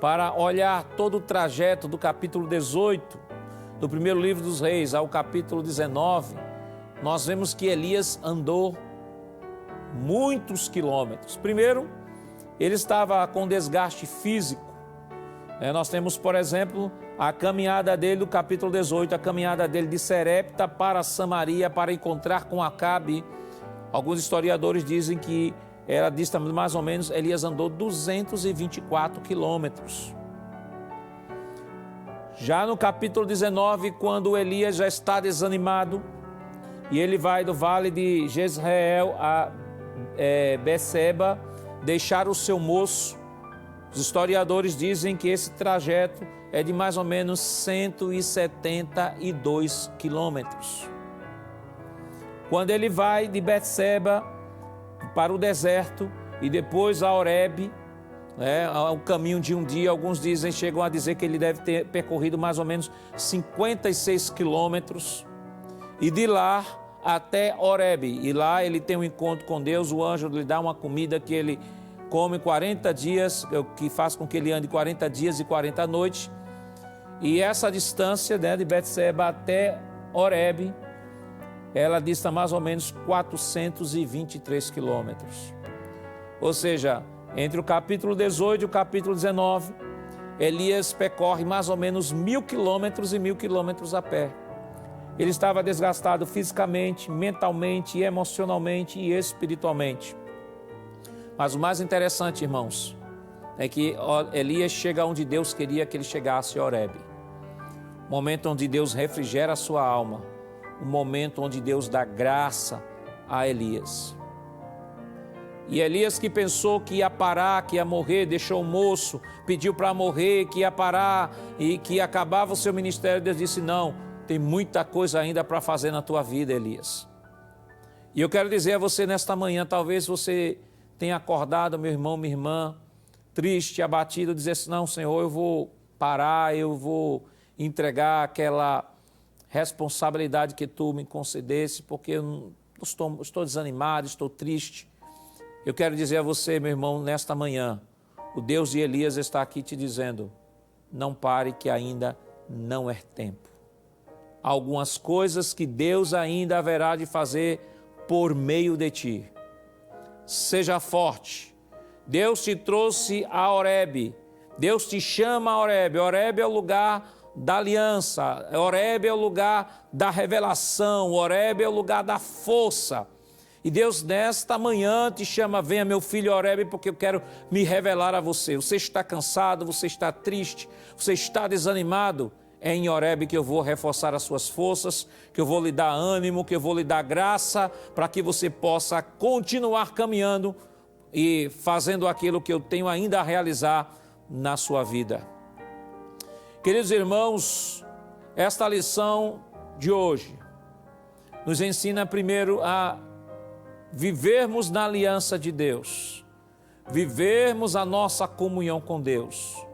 para olhar todo o trajeto do capítulo 18, do primeiro livro dos Reis, ao capítulo 19, nós vemos que Elias andou muitos quilômetros. Primeiro, ele estava com desgaste físico. Nós temos, por exemplo, a caminhada dele do capítulo 18, a caminhada dele de Serepta para Samaria para encontrar com Acabe. Alguns historiadores dizem que era distante mais ou menos, Elias andou 224 quilômetros. Já no capítulo 19, quando Elias já está desanimado, e ele vai do vale de Jezreel a Beceba deixar o seu moço, os historiadores dizem que esse trajeto é de mais ou menos 172 quilômetros. Quando ele vai de Beceba para o deserto e depois a Horebe, ao caminho de um dia, alguns chegam a dizer que ele deve ter percorrido mais ou menos 56 quilômetros, e de lá até Horebe, e lá ele tem um encontro com Deus, o anjo lhe dá uma comida que ele come 40 dias, que faz com que ele ande 40 dias e 40 noites, e essa distância de Beceba até Horebe, ela dista mais ou menos 423 quilômetros. Ou seja, entre o capítulo 18 e o capítulo 19, Elias percorre mais ou menos 1.000 quilômetros e 1.000 quilômetros a pé. Ele estava desgastado fisicamente, mentalmente, emocionalmente e espiritualmente. Mas o mais interessante, irmãos, é que Elias chega onde Deus queria que ele chegasse, Horebe. Momento onde Deus refrigera a sua alma. Um momento onde Deus dá graça a Elias. E Elias, que pensou que ia parar, que ia morrer, deixou o moço, pediu para morrer, que ia parar e que acabava o seu ministério. Deus disse: não, tem muita coisa ainda para fazer na tua vida, Elias. E eu quero dizer a você nesta manhã, talvez você tenha acordado, meu irmão, minha irmã, triste, abatido, dizer assim: não, Senhor, eu vou parar, eu vou entregar aquela responsabilidade que tu me concedesse, porque eu estou desanimado, estou triste. Eu quero dizer a você, meu irmão, nesta manhã, o Deus de Elias está aqui te dizendo: não pare, que ainda não é tempo. Há algumas coisas que Deus ainda haverá de fazer por meio de ti. Seja forte. Deus te trouxe a Horebe. Deus te chama a Horebe. Horebe é o lugar da aliança, Horebe é o lugar da revelação, Horebe é o lugar da força. E Deus nesta manhã te chama, venha meu filho Horebe, porque eu quero me revelar a você. Você está cansado, você está triste, você está desanimado. É em Horebe que eu vou reforçar as suas forças, que eu vou lhe dar ânimo, que eu vou lhe dar graça, para que você possa continuar caminhando e fazendo aquilo que eu tenho ainda a realizar na sua vida. Queridos irmãos, esta lição de hoje nos ensina primeiro a vivermos na aliança de Deus, vivermos a nossa comunhão com Deus.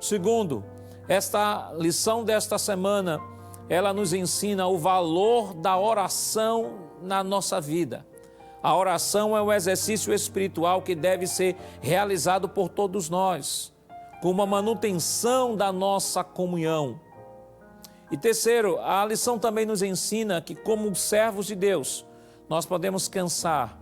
Segundo, esta lição desta semana, ela nos ensina o valor da oração na nossa vida. A oração é um exercício espiritual que deve ser realizado por todos nós, como a manutenção da nossa comunhão. E terceiro, a lição também nos ensina que, como servos de Deus, nós podemos cansar,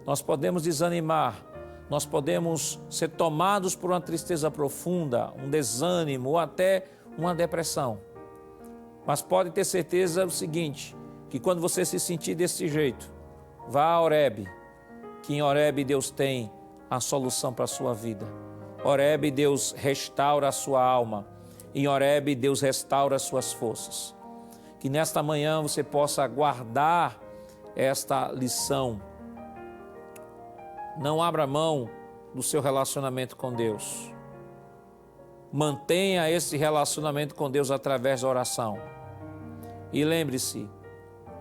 nós podemos desanimar, nós podemos ser tomados por uma tristeza profunda, um desânimo ou até uma depressão. Mas pode ter certeza o seguinte, que quando você se sentir desse jeito, vá a Horebe, que em Horebe Deus tem a solução para a sua vida. Horebe Deus restaura a sua alma, em Horebe Deus restaura as suas forças. Que nesta manhã você possa guardar esta lição. Não abra mão do seu relacionamento com Deus. Mantenha esse relacionamento com Deus através da oração. E lembre-se,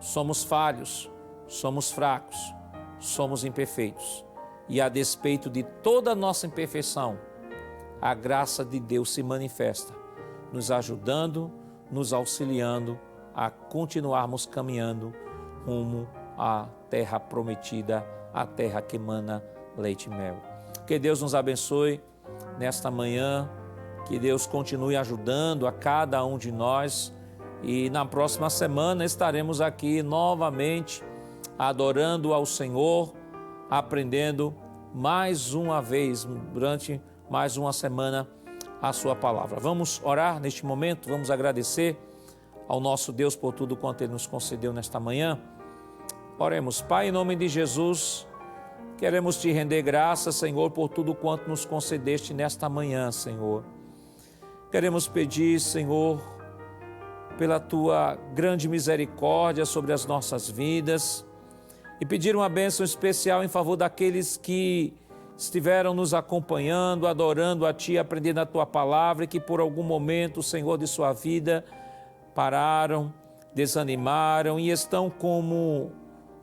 somos falhos, somos fracos, somos imperfeitos. E a despeito de toda a nossa imperfeição, a graça de Deus se manifesta, nos ajudando, nos auxiliando a continuarmos caminhando rumo à terra prometida, a terra que emana leite e mel. Que Deus nos abençoe nesta manhã, que Deus continue ajudando a cada um de nós e na próxima semana estaremos aqui novamente adorando ao Senhor, aprendendo mais uma vez, durante mais uma semana, a sua palavra. Vamos orar neste momento, vamos agradecer ao nosso Deus por tudo quanto Ele nos concedeu nesta manhã. Oremos. Pai, em nome de Jesus, queremos Te render graças, Senhor, por tudo quanto nos concedeste nesta manhã, Senhor. Queremos pedir, Senhor, pela Tua grande misericórdia sobre as nossas vidas e pedir uma bênção especial em favor daqueles que estiveram nos acompanhando, adorando a Ti, aprendendo a Tua palavra e que por algum momento, Senhor, de sua vida pararam, desanimaram e estão como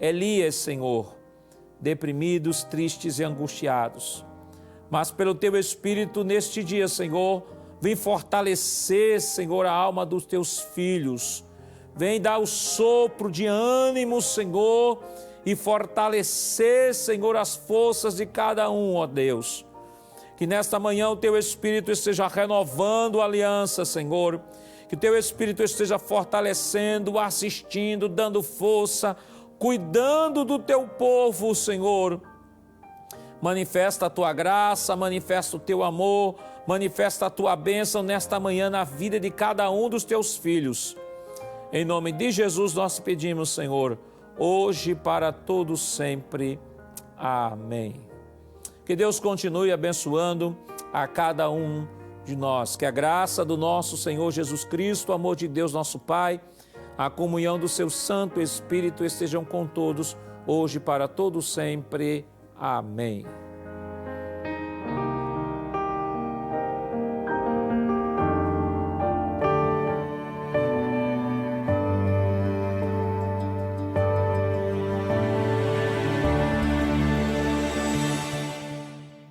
Elias, Senhor, deprimidos, tristes e angustiados. Mas pelo Teu Espírito neste dia, Senhor, vem fortalecer, Senhor, a alma dos Teus filhos. Vem dar o sopro de ânimo, Senhor, e fortalecer, Senhor, as forças de cada um, ó Deus. Que nesta manhã o Teu Espírito esteja renovando a aliança, Senhor. Que Teu Espírito esteja fortalecendo, assistindo, dando força, cuidando do Teu povo, Senhor. Manifesta a Tua graça, manifesta o Teu amor, manifesta a Tua bênção nesta manhã na vida de cada um dos Teus filhos. Em nome de Jesus nós pedimos, Senhor, hoje para todos sempre. Amém. Que Deus continue abençoando a cada um de nós. Que a graça do nosso Senhor Jesus Cristo, o amor de Deus nosso Pai, a comunhão do Seu Santo Espírito estejam com todos, hoje para todos sempre. Amém.